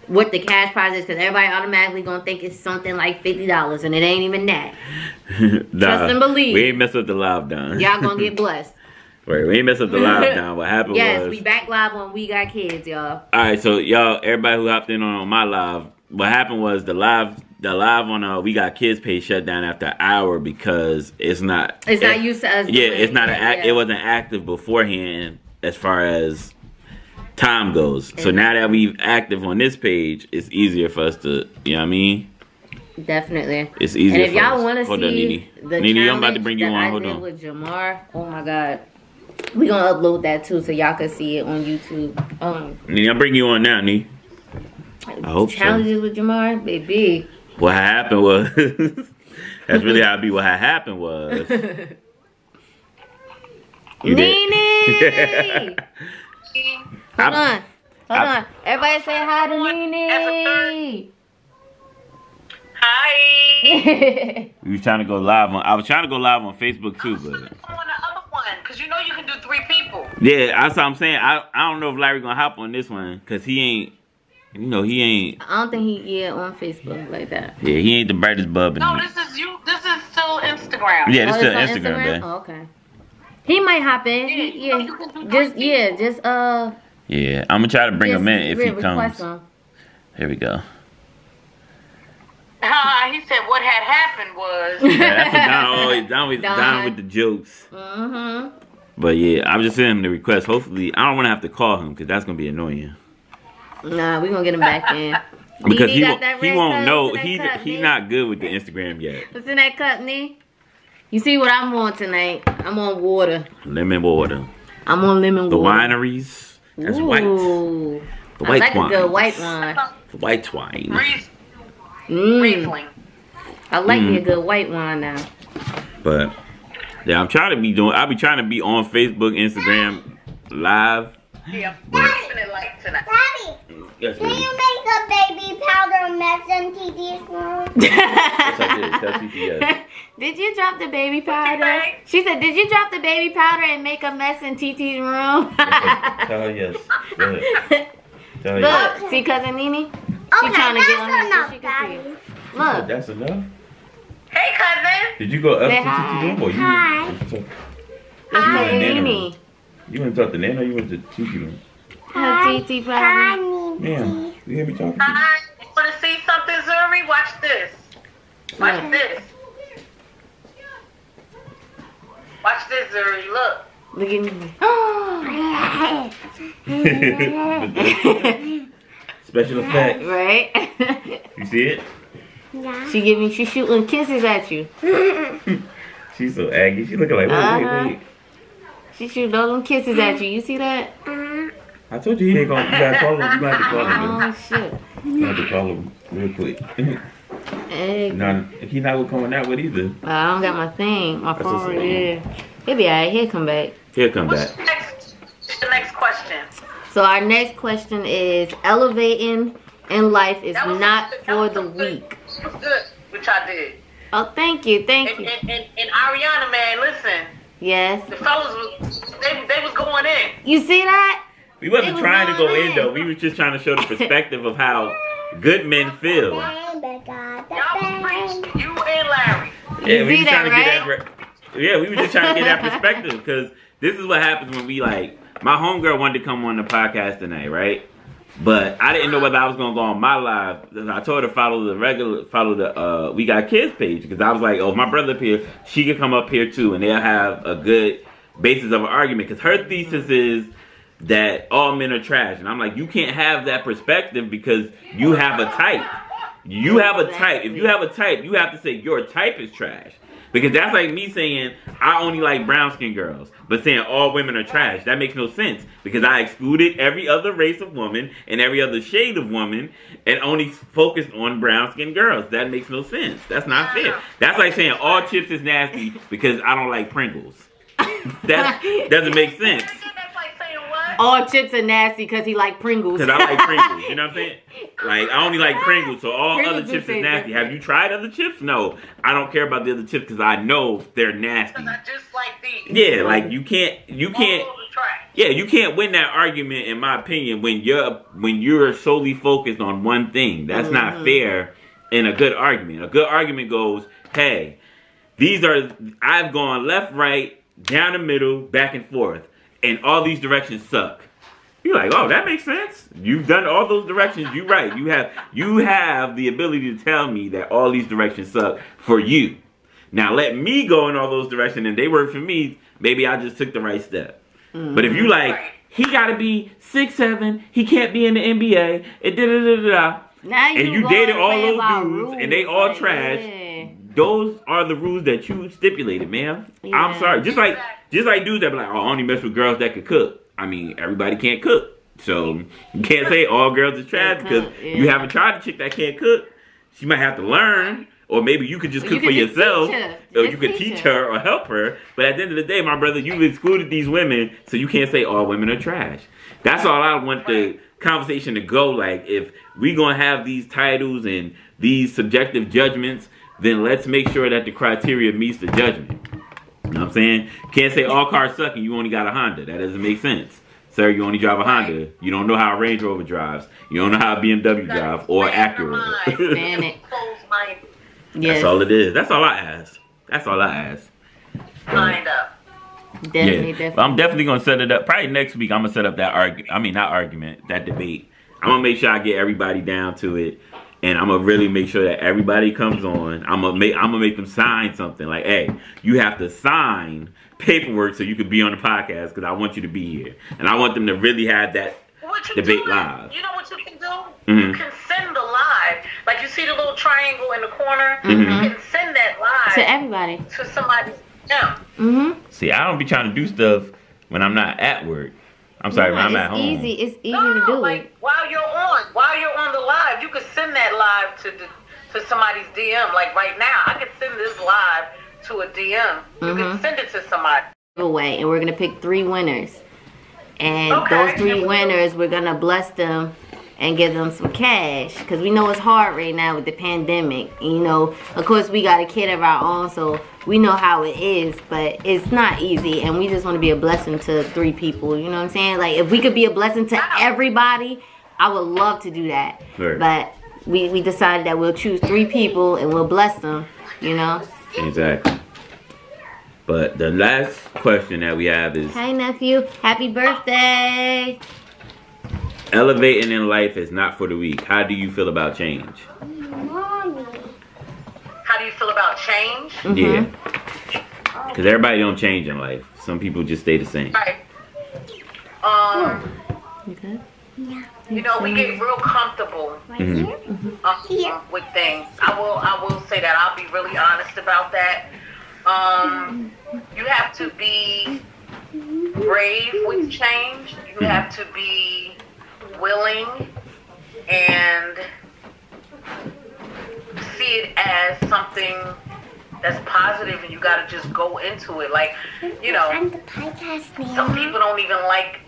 what the cash prize is, because everybody automatically going to think it's something like $50, and it ain't even that. Trust and believe. We ain't mess up the live down. Y'all going to get blessed. Wait, we ain't mess up the live down. What happened was... Yes, we back live on We Got Kids, y'all. Alright, so y'all, everybody who hopped in on my live, what happened was the live on We Got Kids page shut down after an hour because it's not used to us. Yeah, it's not it wasn't active beforehand as far as time goes. So now that we've active on this page, it's easier for us to, you know what I mean? Definitely. It's easier. And if y'all want to see Nene. the Nene, I'm about to bring you challenge on. that I Hold did on. with Jamar, oh my God. We gonna upload that too so y'all can see it on YouTube. Nene, I'm bringing you on now, Nene. I hope challenges with Jamar, baby. What happened was that's really how it be. What had happened was Nene! Hold on. Everybody say hi to Nene. Hi. We was trying to go live on. I was trying to go live on Facebook too, but on the other one, because you know you can do 3 people. yeah, that's what I'm saying. I don't know if Larry gonna hop on this one because he ain't. You know, he ain't. I don't think he on Facebook like that. Yeah, he ain't the brightest bub in No, the this is you. This is still Instagram. Yeah, this Oh, still it's on Instagram, man. Oh, okay. He might hop in. Yeah, you can do 3 people. Yeah, I'm gonna try to bring him in if he request comes. him. Here we go. He said what had happened was. Yeah, that's what Don always down with the jokes. Mm-hmm. But yeah, I'm just sending him the request. Hopefully, I don't want to have to call him because that's gonna be annoying. Nah, we gonna get him back in. Because Dee, he got that red won't cup? know. What's in that cup, He's Nee? not good with the Instagram yet. What's in that cup, Nee? You see what I'm on tonight? I'm on water. Lemon water. I'm on lemon The water. wineries. That's Ooh. white. The white I like wine. a good white wine. The white wine. Riesling. I like me a good white wine now. But yeah, I'll be trying to be on Facebook, Instagram, live. Yeah, I'm keeping it light tonight. Daddy, Yes, can baby. you make a baby powder mess in TT's room? Yes, I did. Tell Titi yes. Did you drop the baby powder? say? She said, did you drop the baby powder and make a mess in TT's room? Tell her yes. Go ahead. Tell her yes. Look, see cousin Nene? She Okay, trying to get on that's here so enough, she can see Daddy. it. Look. That's enough. Hey, cousin. Did you go up Say to hi. Titi room or you? Hi. That's You cousin went in Nana Nene. room. You went to talk to Nana or you went to Titi room? Her TT Hi, probably. Ma'am, you hear me talking? Hi. You want to see something, Zuri? Watch this. Watch Yeah. this. Watch this, Zuri. Look. Look at me. Special effects. Right? You see it? Yeah. She shooting kisses at you. She's so aggy. She looking like, wait. She shooting all them kisses at you. You see that? I told you he ain't gonna. You gotta call him. You gotta have to call him. Oh shit. You have to call him real quick. Hey, Now, he not gonna come on that one either. I don't got my thing. My That's phone what's right here. He'll be alright. He'll come back. He'll come What's back. the next question? So our next question is: elevating in life is That was not good. That for was the good. weak. It was good, which I did. Oh, thank you. And Ariana, man, listen. Yes. The fellas they was going in. You see that? We wasn't It was trying to go going in in. though. We were just trying to show the perspective of how good men feel. Y'all was preaching. You and Larry. Yeah, we see were trying to that, get that. Yeah, we were just trying to get that perspective because this is what happens when we like. My homegirl wanted to come on the podcast tonight, right? But I didn't know whether I was gonna go on my live. I told her to follow the We Got Kids page because I was like, oh, my brother up here, she could come up here too, and they'll have a good basis of an argument because her thesis is that all men are trash, and I'm like, you can't have that perspective because you have a type. You have a type. If you have a type, you have to say your type is trash. Because that's like me saying I only like brown skinned girls, but saying all women are trash. That makes no sense because I excluded every other race of woman and every other shade of woman and only focused on brown skinned girls. That makes no sense. That's not fair. That's like saying all chips is nasty because I don't like Pringles. That doesn't make sense. That's like saying what? All chips are nasty because he like Pringles. Because I like Pringles, you know what I'm saying? Like, I only like Pringles, so all Pringles other chips do is taste nasty. different. Have you tried other chips? No. I don't care about the other chips because I know they're nasty. Because I just like these. Yeah, like, you can't, All over the track. yeah, you can't win that argument, in my opinion, when you're solely focused on one thing. That's not fair in a good argument. A good argument goes, hey, I've gone left, right, down the middle, back and forth, and all these directions suck. You're like, oh, that makes sense. You've done all those directions. You're right. You have the ability to tell me that all these directions suck for you. Now let me go in all those directions and they work for me. Maybe I just took the right step. But if you like, he got to be 6'7", he can't be in the NBA, and da-da-da-da-da. Now And you going dated all play those by dudes, rules, and they all like, trash. yeah. Those are the rules that you stipulated, man. Yeah. I'm sorry. Just like dudes that be like, oh, I only mess with girls that could cook. I mean, everybody can't cook. So you can't say all girls are trash because you haven't tried a chick that can't cook. She might have to learn. Or maybe you could just cook for yourself. Or you could teach her or help her. But at the end of the day, my brother, you've excluded these women, so you can't say all women are trash. That's all I want the conversation to go. Like, if we gonna have these titles and these subjective judgments, then let's make sure that the criteria meets the judgment. You know what I'm saying? Can't say all cars suck and you only got a Honda. That doesn't make sense. Sir, you only drive a Honda. You don't know how a Range Rover drives. You don't know how a BMW drives or Acura. Damn it. Yes. That's all it is. That's all I ask. That's all I ask. Mind up. Definitely. But I'm definitely gonna set it up. Probably next week I'm gonna set up that that debate. I'm gonna make sure I get everybody down to it, and I'm gonna really make sure that everybody comes on. I'm gonna make them sign something like, hey, you have to sign paperwork so you can be on the podcast because I want you to be here, and I want them to really have that debate live. You know what you can do? You can send the live. Like, you see the little triangle in the corner? You can send that live to everybody. To somebody. Yeah. See, I don't be trying to do stuff when I'm not at work. I'm sorry, when I'm at home. It's easy to do like, it. while you're on the live, you could send that live to somebody's DM. Like right now, I could send this live to a DM. You can send it to somebody. Away, and we're gonna pick 3 winners. And those 3 winners, we're gonna bless them and give them some cash, because we know it's hard right now with the pandemic. You know, of course we got a kid of our own, so we know how it is, but it's not easy, and we just want to be a blessing to 3 people. You know what I'm saying? Like, if we could be a blessing to everybody, I would love to do that. Right. But we decided that we'll choose 3 people and we'll bless them, you know. Exactly. But the last question that we have is, Hi nephew, happy birthday. Elevating in life is not for the weak. How do you feel about change? Mommy. How do you feel about change? Yeah. Because everybody don't change in life. Some people just stay the same. Right. Okay. Yeah. You know, we get real comfortable Right here? with things. I will say that. I'll be really honest about that. You have to be brave with change. You have to be willing and see it as something that's positive, and you gotta just go into it. Like, you know, I'm the podcast now. some people don't even like,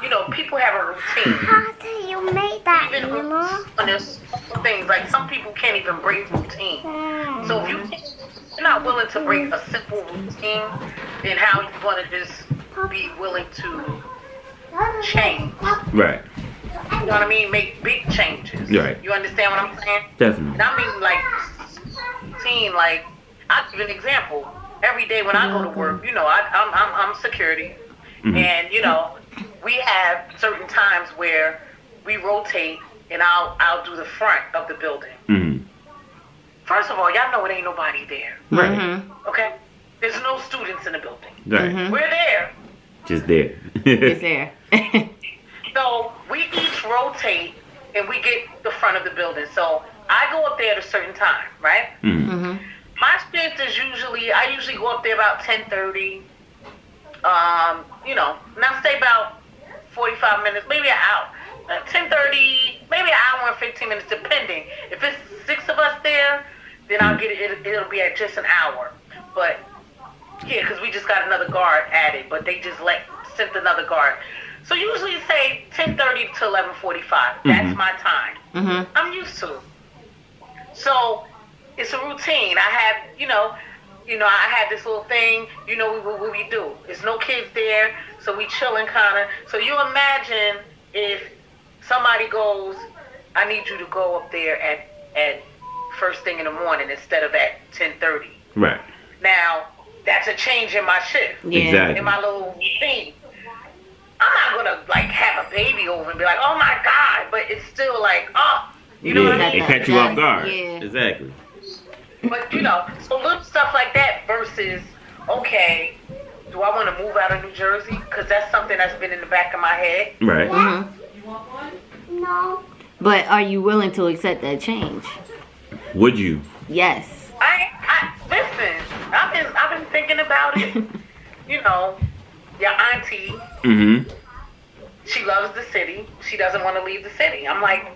you know, people have a routine. How did you make that, Even Mama? and there's things like some people can't even break routine. So if you're not willing to break a simple routine, then how you gonna just be willing to change? Right. You know what I mean? Make big changes. Right. You understand what I'm saying? Definitely. And I mean, like, routine. Like, I'll give you an example. Every day when I go to work, you know, I'm security, and you know, we have certain times where we rotate, and I'll do the front of the building. First of all, y'all know it ain't nobody there. Right. Okay? There's no students in the building. Right. We're there. Just there. It's there. So we each rotate and we get the front of the building. So I go up there at a certain time, right? Mm-hmm. My shift is I usually go up there about 10:30. You know, and I stay about 45 minutes, maybe an hour. 10:30, maybe an hour and 15 minutes, depending. If it's 6 of us there, then I'll get it. It'll be at just an hour. But yeah, because we just got another guard added, but they just sent another guard. So usually say 10:30 to 11:45. That's my time. Mm-hmm. I'm used to it. So it's a routine. I have, I had this little thing. You know what we do. There's no kids there, so we chilling kind of. So you imagine if somebody goes, I need you to go up there at first thing in the morning instead of at 10:30. Right. Now, that's a change in my shift. Yeah. Exactly. In my little routine. I'm not going to, have a baby over and be like, oh, my God. But it's still like, oh, you know what I mean? It catch you off guard. Yeah. Exactly. But, so little stuff like that versus, okay, do I want to move out of New Jersey? Because that's something that's been in the back of my head. Right. Mm-hmm. No. But are you willing to accept that change? Would you? Yes. Listen, I've been thinking about it. Your auntie, Mm-hmm. she loves the city. She doesn't want to leave the city. I'm like,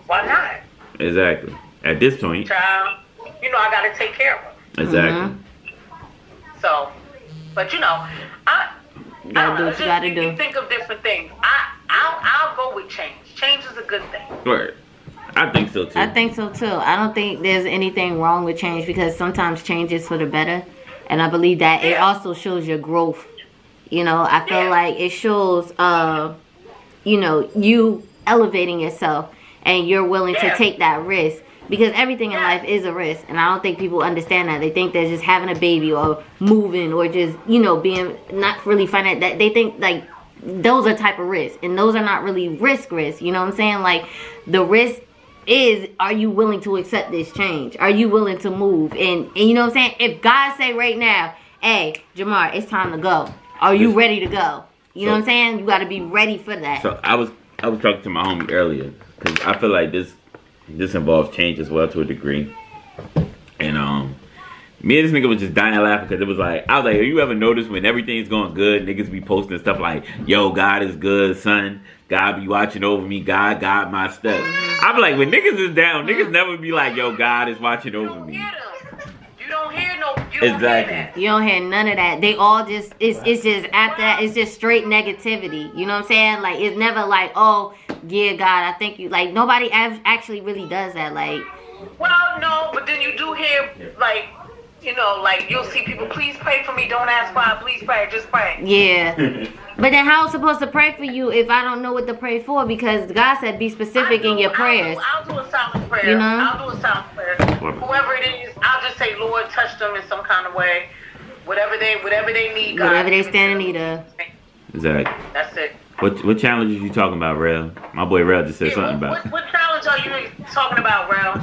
why not? Exactly. At this point. Child, I got to take care of her. Exactly. So, but I You gotta do what you gotta do. You think of different things. I'll go with change. Change is a good thing. Right. I think so too. I think so too. I don't think there's anything wrong with change because sometimes change is for the better. And I believe that it also shows your growth. I feel like it shows, you elevating yourself and you're willing to take that risk. Because everything in life is a risk. And I don't think people understand that. They think they're just having a baby or moving or just, being not really finding that. They think, those are type of risks. And those are not really risk. You know what I'm saying? Like, the risk is, are you willing to accept this change? Are you willing to move? And you know what I'm saying? If God say right now, hey, Jamar, it's time to go. Are you ready to go? You know what I'm saying? You got to be ready for that. So I was talking to my homie earlier because I feel like this involves change as well to a degree. And me and this nigga was just dying laughing because it was like, I was like, have you ever noticed when everything's going good, niggas be posting stuff like, yo, God is good, son. God be watching over me. God guide my steps. I be like, when niggas is down, niggas never be like, yo, God is watching over me. You don't hear Exactly. You don't hear none of that. They all just, it's just after that, it's just straight negativity. You know what I'm saying? Like, it's never like, oh, yeah, God, I think you, like, nobody actually really does that. Like, well, no, but then you do hear, you'll see people, please pray for me. Don't ask why. Please pray. Just pray. yeah. But then how am I supposed to pray for you if I don't know what to pray for? Because God said be specific in your prayers. I'll do a silent prayer. I'll do a silent prayer. Whoever it is, I'll just say, Lord, touch them in some kind of way. Whatever they need, God. Whatever they stand in need of. Exactly. That's it. What challenges you talking about, Rel? My boy Rel just said something about. What challenge are you talking about, Rel?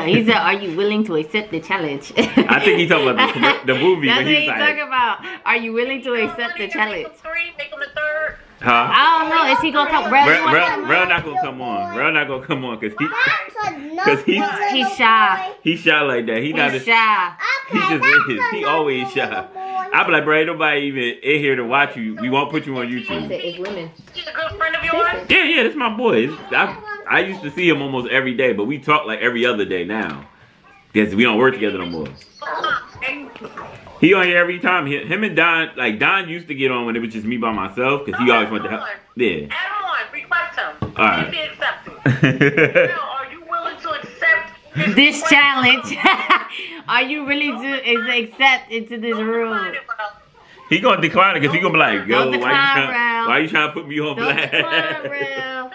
He said, are you willing to accept the challenge? I think he's talking about the movie. That's what he's he's like, talking about. Are you willing to accept the challenge? Make them the third. Huh? I don't know. Is he gonna come? Rel not gonna come on. Rel not gonna come on because he's shy. He's shy like that. He's shy. He just is. He always shy. I be like, bro, ain't nobody even in here to watch you. We won't put you on YouTube. It's women. He's a good friend of yours? Yeah, that's my boy. I used to see him almost every day, but we talk like every other day now. Because we don't work together no more. He on here every time. Him and Don, Don used to get on when it was just me by myself because he always went to help. Yeah. Add on, request him. All right. Be accepted. Now, are you willing to accept this challenge? Are you really to accept into this room? He gonna decline it because he gonna be like, yo, Don't why you trying to put me on blast? No, we're not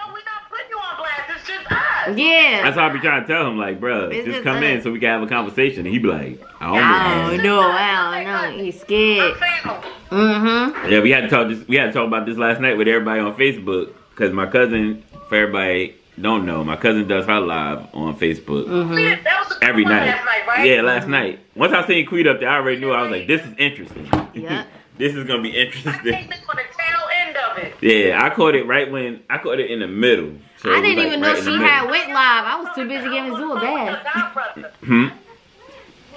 putting you on blast. It's just us. Yeah. That's how I be trying to tell him, like, bro, It's just just come us. in so we can have a conversation. And he be like, I don't know. He's scared. Mm-hmm. Yeah, we had to talk about this last night with everybody on Facebook because my cousin, for everybody don't know, my cousin does her live on Facebook every night. Last night, right? Yeah, last night. Once I seen Queen up there, I already knew. I was like, this is interesting. Yeah. This is gonna be interesting. I think they're on the tail end of it. Yeah, I caught it in the middle. So I it was, didn't like, even right know in the she middle. had went live. I was too busy giving Zoo a bath. Godbrother. Hmm?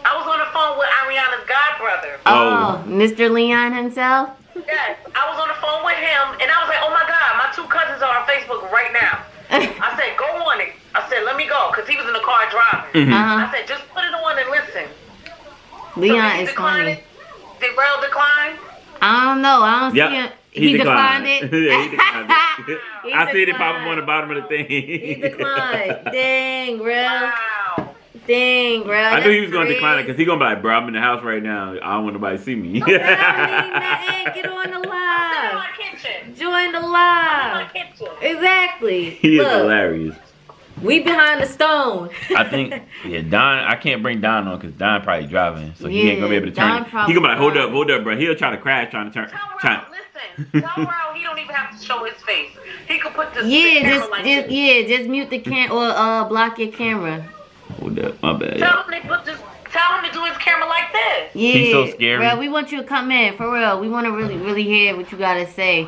I was on the phone with Ariana's godbrother. Oh, Mr. Leon himself? Yes, I was on the phone with him, and I was like, oh my God, my 2 cousins are on Facebook right now. I said, go on it. I said, let me go, because he was in the car driving. I said, just put it on and listen. Leon Did he is decline funny. it? Did Rel decline? I don't know. I don't Yep. see him. He declined it. Yeah, he declined it. He I see it pop up declined. on the bottom of the thing. He declined. Dang, bro. Wow. Dang, bro. I knew he was going to decline it because he going to be like, bro, I'm in the house right now. I don't want nobody to see me. Get on the In live. my kitchen. Join the In my live. kitchen. Exactly. He is Look, hilarious. we behind the stone. I think, yeah, Don, I can't bring Don on because Don probably driving. So he ain't going to be able to Don turn it. probably He going to be like, driving. hold up, bro. He'll try to crash trying to turn. Tell Rel, he don't even have to show his face. He could put the camera like this. just mute the cam or block your camera. Hold up, my bad. Tell him to do his camera like this. Yeah. He's so scary. Bro, we want you to come in for real. We want to really hear what you gotta say.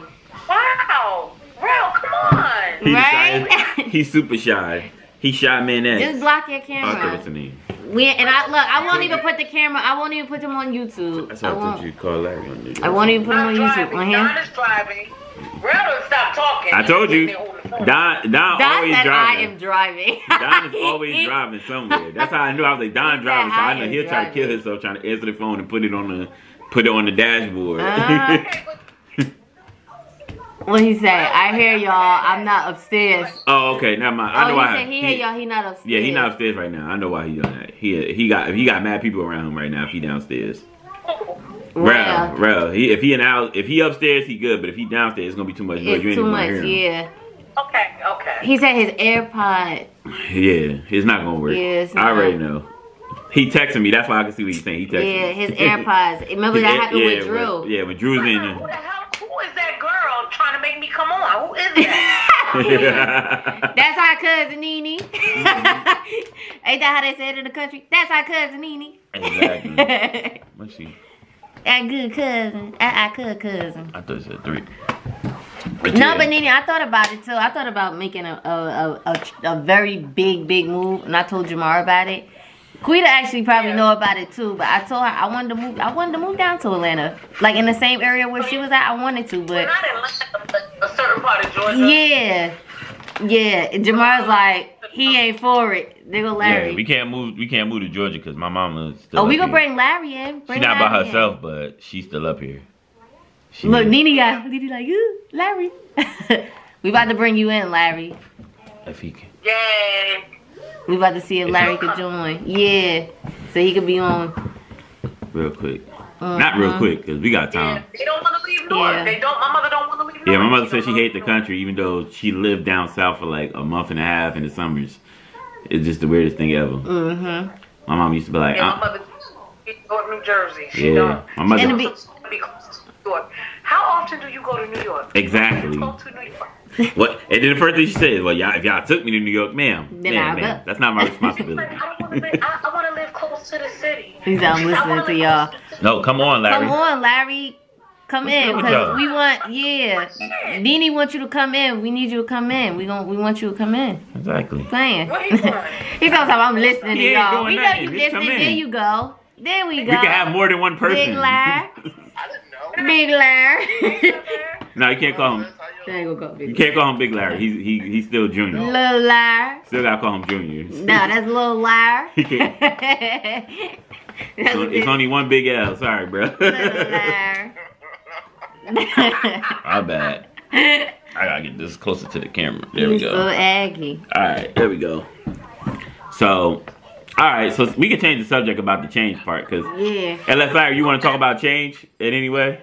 Wow. Rel, come on. He's Right? shy. He's super shy. He shy man ass. Just block your Oh, okay, camera. what's the name? I won't even put the camera. I won't even put him on YouTube. That's why I told you to call Larry on there. I won't even put him on I'm YouTube. driving. On him. Don is driving. Rel done stop talking. I told He's you, sitting there holding the phone. Don Don always said I driving. am driving. Don is always driving somewhere. That's how I knew. I was like, Don He driving, so said, I "I know am he'll try to kill driving." himself trying to answer the phone and put it on the dashboard. Okay, but What he say? I hear y'all. I'm not upstairs. Oh, okay, never mind. I know Oh, why. he said he hear y'all. He not upstairs. Yeah, he not upstairs right now. I know why he doing that. He got mad people around him right now. If he downstairs, Well, Rel. If he upstairs, he good. But if he downstairs, it's gonna be too much noise. You it's ain't too even much. gonna hear him. Yeah. okay. He said his AirPod. Yeah, it's not gonna work. Yeah, it's I already not. know. He texted me. That's why I can see what he's saying. He texted Yeah, me. his AirPods. Remember that happened with Drew. When Drew's in Who there. the hell? Who is that girl trying to make me come on? Who is that? That's our cousin Nene. Ain't that how they said in the country? That's our cousin Nene. Exactly. That What's she? good cousin. Our good cousin. I thought it said 3. No, but Nene, I thought about it too. I thought about making a very big move, and I told Jamar about it. Quita actually probably know about it too, but I told her I wanted to move down to Atlanta, like in the same area where she was at. I wanted to, but Not Atlanta, but a certain part of Georgia. yeah. And Jamar's like he ain't for it. They go Larry. Yeah, we can't move to Georgia because my mama's still. Oh, we up gonna here. bring Larry in. She's Bring not by Larry in. herself, but she's still up here. She- Look, Nene like, ooh, Larry. We about to bring you in, Larry. If he can. Yay. We about to see if Larry could join. Yeah, so he could be on. Real quick. Not real quick, because we got Yeah, time. they don't want to leave North. Yeah. My mother don't want to leave North. Yeah, my mother said she hate the country, even though she lived down south for like a month and a half in the summers. It's just the weirdest thing ever. Mm-hmm. My mom used to be like, Yeah, my mother York, New Jersey. She yeah, don't. my mother. And to be- Be close to New York. How often do you go to New York? Exactly. Go to New York. What? And then the first thing she said is, "Well, if y'all took me to New York, ma'am, Then I'll ma'am, go." that's not my Like, responsibility." I want to live close to the city. He's out listening to y'all. No, come on, Larry. Come on, Larry. Come What's in, good with because y'all? we want, Nene wants you to come in. We need you to come in. We want you to come in. Exactly. Playing. What he doing? He goes, I'm listening to He ain't y'all. doing We know nothing. you Just come listening. in. There you go. There we go. We can have more than one person. Big Larry. I didn't know. Big Larry. No, you can't call him. There you go, You Big can't call him Big Larry. He's still Junior. Little Larry. Still gotta call him Junior. No, that's Little Larry. He can't. It's only one big L. Sorry, bro. Little Larry. My bad. I gotta get this closer to the camera. There we He's go. so aggy. All right, there we go. So, all right, so we can change the subject about the change part, because Yeah. LS Larry, you want to talk about change in any way?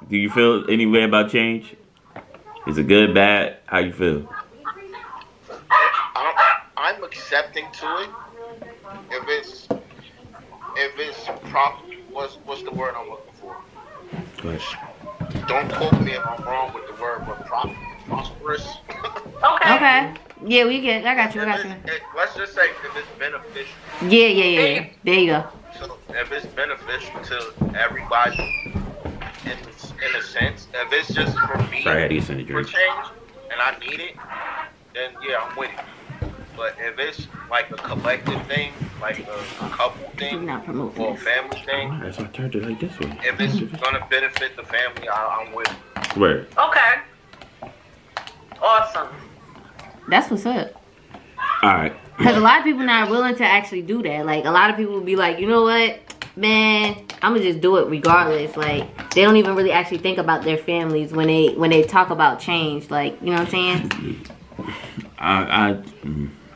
Do you feel any way about change? Is it good, bad? How you feel? I'm accepting to it. If it's what's the word I'm looking for? Good. Don't quote me if I'm wrong with the word, but prosperous. Okay. Okay. Yeah, I got you. Let's just say if it's beneficial. Yeah. There you go. So if it's beneficial to everybody, in a sense. If it's just for me Sorry, I had to get something to for drink. change and I need it, then yeah, I'm with it. But if it's like a collective thing, like a couple thing, not promoting or a this. family thing, Alright, so I turned it like this way. if it's gonna benefit the family, I'm with it. Where? Okay. Awesome. That's what's up. Alright. Because a lot of people not willing to actually do that. Like, a lot of people will be like, you know what? Man, I'm going to just do it regardless. Like, they don't even really actually think about their families when they talk about change. Like, you know what I'm saying?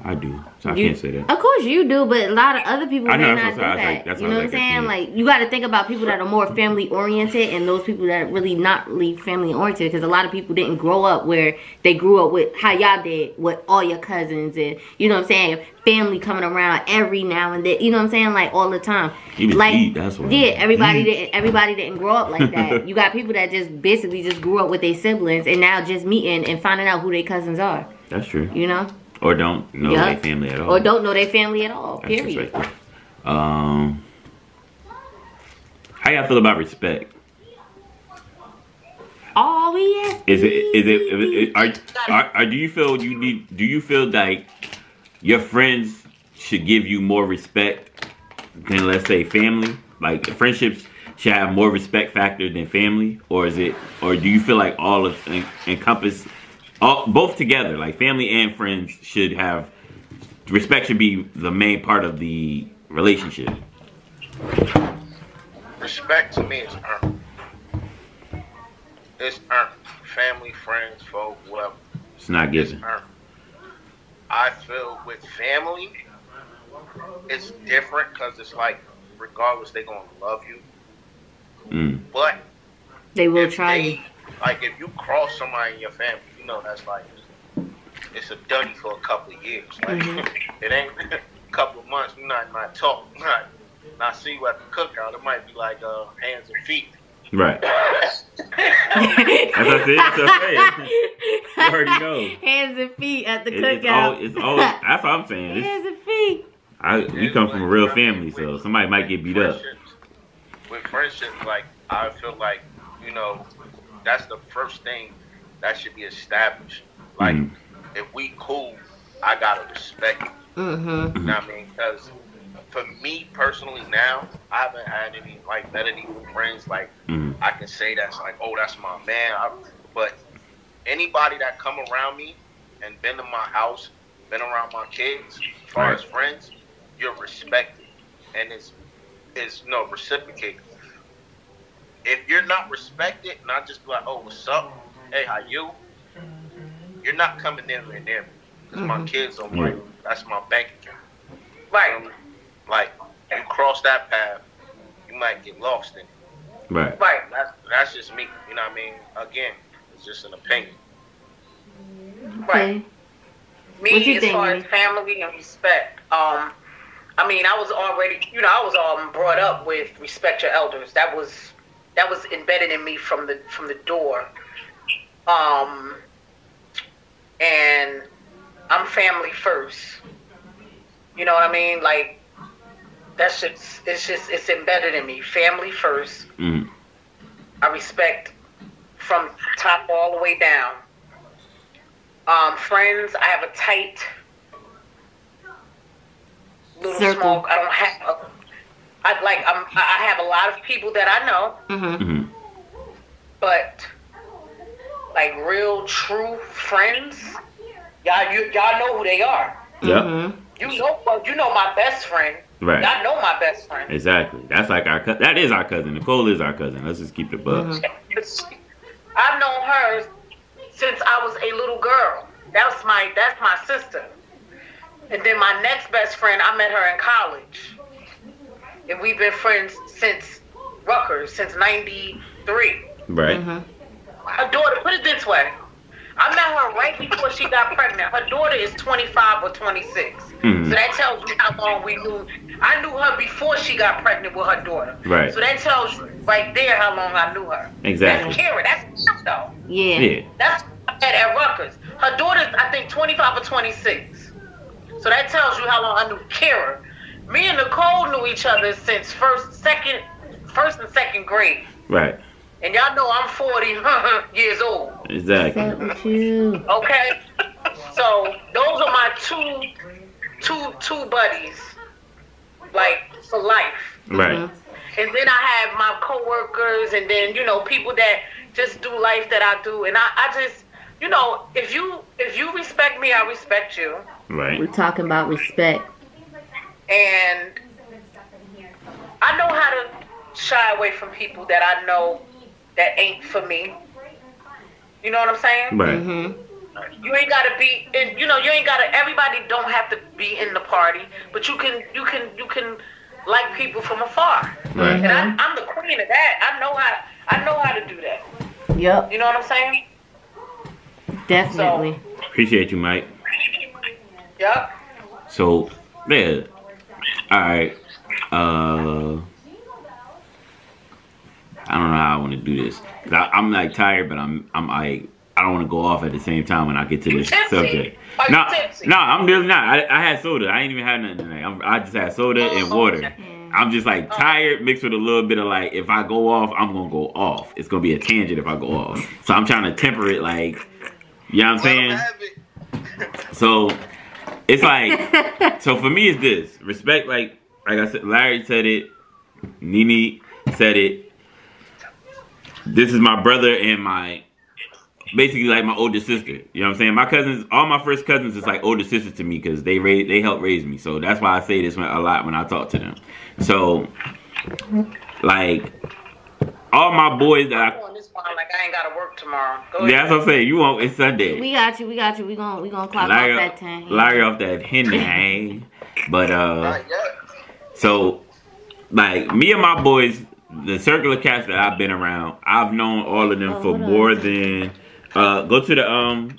I do. So I You- can't say that. Of course you do, but a lot of other people I know, may that's not what I do was like- that. that's You what know I what I'm was like, saying? I Like, you got to think about people that are more family oriented and those people that are really not really family oriented. Because a lot of people didn't grow up where they grew up with how y'all did with all your cousins and, you know what I'm saying, family coming around every now and then. You know what I'm saying? Like, all the time. You just Like, eat, that's what. yeah, everybody didn't grow up like that. You got people that just basically just grew up with their siblings and now just meeting and finding out who their cousins are. That's true. You know? Or don't know Yeah. their family at all. Or don't know their family at all. That's just Period. right. How y'all feel about respect? Oh, yes. Is it do you feel you need? Do you feel like your friends should give you more respect than, let's say, family? Like, friendships should have more respect factor than family, or do you feel like all of encompass both together? Like, family and friends should have respect. Should be the main part of the relationship. Respect to me is earned. It's earned. Family, friends, folk, whatever. It's not It's given. earned. I feel with family, it's different because it's like, regardless, they're going to love you. Mm. But They will if try they, you. like, if you cross somebody in your family, you know that's like, it's a duddy for a couple of years. Like, it ain't a couple of months, we not talk, not see you at the cookout. It might be like hands and feet. Right. That's what I said. You already know. Hands and feet at the It's cookout. always, that's what I'm saying. Hands and feet. We come from a real family, so somebody might get beat up. With friendships, like, I feel like, you know, that's the first thing that should be established. Like, Mhm. if we cool, I gotta respect you. Mm-hmm. You know what I mean? Because for me personally now, I haven't had any, like, met any new friends, like, Mhm. I can say that's like, oh, that's my man. But anybody that come around me and been to my house, been around my kids, as far Right. as friends, you're respected. And it's reciprocated. If you're not respected, not just be like, oh, what's up? Hey, how you? You're not coming in near me. Because my kids don't like, that's my bank account. Right. Like, you cross that path, you might get lost in it. Right. Right. That's just me. You know what I mean? Again, it's just an opinion. Right. Okay. Me, What you as think, far Minnie? as family and respect, I mean, I was already, I was brought up with respect your elders. That was embedded in me from the door. And I'm family first. You know what I mean? Like, it's embedded in me. Family first. Mm. I respect from top all the way down. Friends, I have a tight little Circle. small. I don't have. I have a lot of people that I know, Mm-hmm. Mhm. but like real true friends, y'all know who they are. Yep. Mm-hmm. You know my best friend. Right. Y'all know my best friend. Exactly. That's like that is our cousin. Nicole is our cousin. Let's just keep it buck. Mm-hmm. I've known her since I was a little girl. That's my sister. And then my next best friend, I met her in college. And we've been friends since Rutgers, since 93. Right. Mm-hmm. Her daughter, put it this way. I met her right before she got pregnant. Her daughter is 25 or 26. Mhm. So that tells you how long we knew. I knew her before she got pregnant with her daughter. Right. So that tells you right there how long I knew her. Exactly. That's Kara. That's though. Yeah. Yeah. That's what I met at Rutgers. Her daughter's, I think, 25 or 26. So that tells you how long I knew Kara. Me and Nicole knew each other since first and second grade. Right. And y'all know I'm 40 years old. Exactly. What's up with you? Okay? So those are my two buddies, like, for life. Right. And then I have my coworkers, and then, you know, people that just do life that I do. And I just, you know, if you respect me, I respect you. Right. We're talking about respect. And I know how to shy away from people that I know that ain't for me. You know what I'm saying? Right. Mm-hmm. You ain't gotta be, and you know, you ain't gotta. Everybody don't have to be in the party, but you can like people from afar. Right. And I'm the queen of that. I know how to do that. Yep. You know what I'm saying? Definitely. Appreciate you, Mike. Yep. So, yeah. All right. I don't know how I want to do this. 'Cause I'm like tired, but I'm like, I don't want to go off at the same time when I get to this subject. No, I'm really not. I had soda. I ain't even had nothing tonight. I just had soda and water. I'm just like tired mixed with a little bit of like, if I go off, I'm going to go off. It's going to be a tangent if I go off. So I'm trying to temper it like, you know what I'm saying? So it's like, so for me it's this. Respect, like I said, Larry said it. Nene said it. This is my brother and my, basically like my older sister. You know what I'm saying? My cousins, all my first cousins is like older sisters to me because they helped raise me. So that's why I say this a lot when I talk to them. So, like, all my boys that I... Like I ain't gotta work tomorrow. Yeah, that's what I'm saying. You won't, it's Sunday. We got you. We gonna clock Larry, off that 10. Larry off that Henry. But, so, like, me and my boys, the circle of cats that I've been around, I've known all of them for more than... go to the,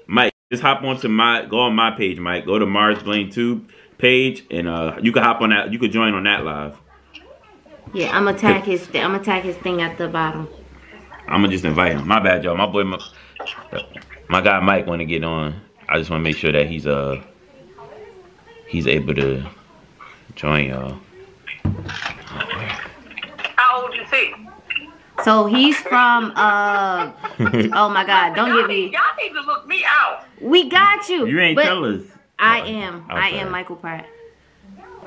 Mike, just hop onto go on my page, Mike. Go to Mars Blaine 2 page, and you can hop on that. You can join on that live. Yeah, I'm gonna tag his thing at the bottom. I'm gonna just invite him. My bad, y'all. My boy, my guy Mike want to get on. I just want to make sure that he's able to join y'all. How old is he? So he's from oh my God, don't get me. Y'all need to look me out. We got you. You ain't tell us. I am Michael Pratt.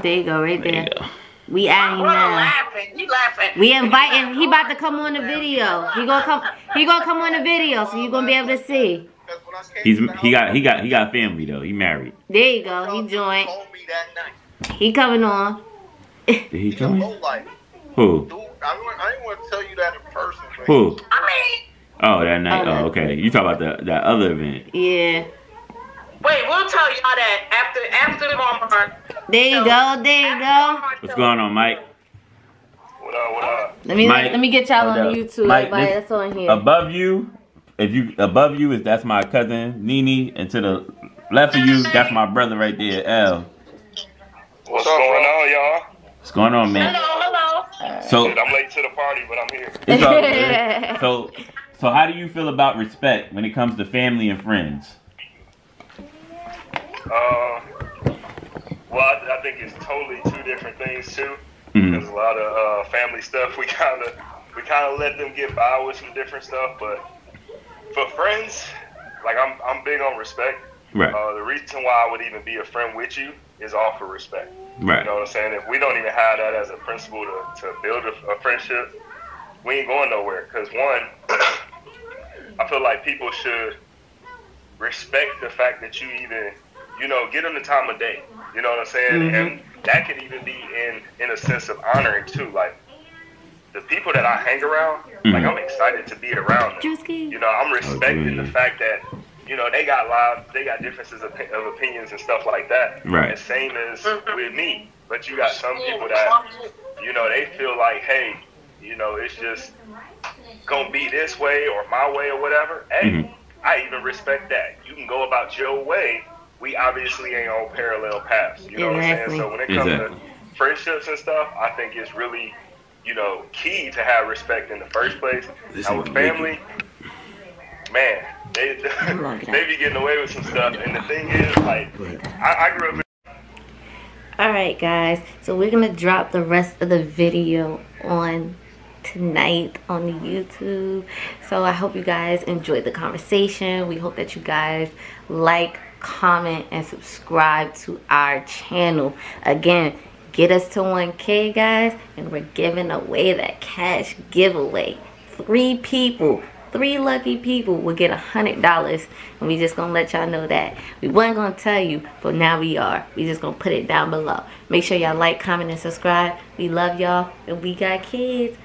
There you go, right there. You go. We adding him now. Laughing. He laughing. We inviting. He about to come on the video. He gonna come on the video, so you gonna be able to see. He got family though. He married. There you go. He joined. He coming on. Did he join? Who? Dude, I didn't want to tell you that in person. Man. Who? I mean, Oh, that night. Oh, okay. You talk about that other event. Yeah. wait, we'll tell y'all that after the moment. There you go. There you go. What's going on, Mike? What up? Let me Mike, get y'all hold on up. YouTube. Mike, Everybody this- that's on here. Above you is that's my cousin Nene, and to the left of you, that's my brother right there, L. What's going on, y'all? What's going on, man? Hello. So I'm late to the party, but I'm here. it's all good. So how do you feel about respect when it comes to family and friends? Well, I think it's totally two different things too. Mhm. There's a lot of family stuff. We kind of let them get by with some different stuff, but for friends, like I'm big on respect. Right. The reason why I would even be a friend with you is all for respect. Right. You know what I'm saying? If we don't even have that as a principle to build a friendship, we ain't going nowhere. Because one, I feel like people should respect the fact that you even, get them the time of day. You know what I'm saying? Mm-hmm. And that could even be in a sense of honoring too. Like the people that I hang around, like I'm excited to be around them. Drewski. I'm respecting the fact that they got lives, they got differences of opinions and stuff like that. Right. The same as with me. But you got some people that, they feel like, hey, it's just gonna be this way or my way or whatever. Hey, I even respect that. You can go about your way. We obviously ain't on parallel paths. You know what I'm saying? So when it comes to friendships and stuff, I think it's really, key to have respect in the first place. Now with family, man, they be getting away with some stuff. And the thing is, like, I grew up in... Alright guys, so we're gonna drop the rest of the video on tonight on the YouTube. So I hope you guys enjoyed the conversation. We hope that you guys like, comment, and subscribe to our channel. Again, get us to 1K, guys, and we're giving away that cash giveaway. 3 people, 3 lucky people will get $100, and we just gonna let y'all know that. We weren't gonna tell you, but now we are. We just gonna put it down below. Make sure y'all like, comment, and subscribe. We love y'all, and we got kids.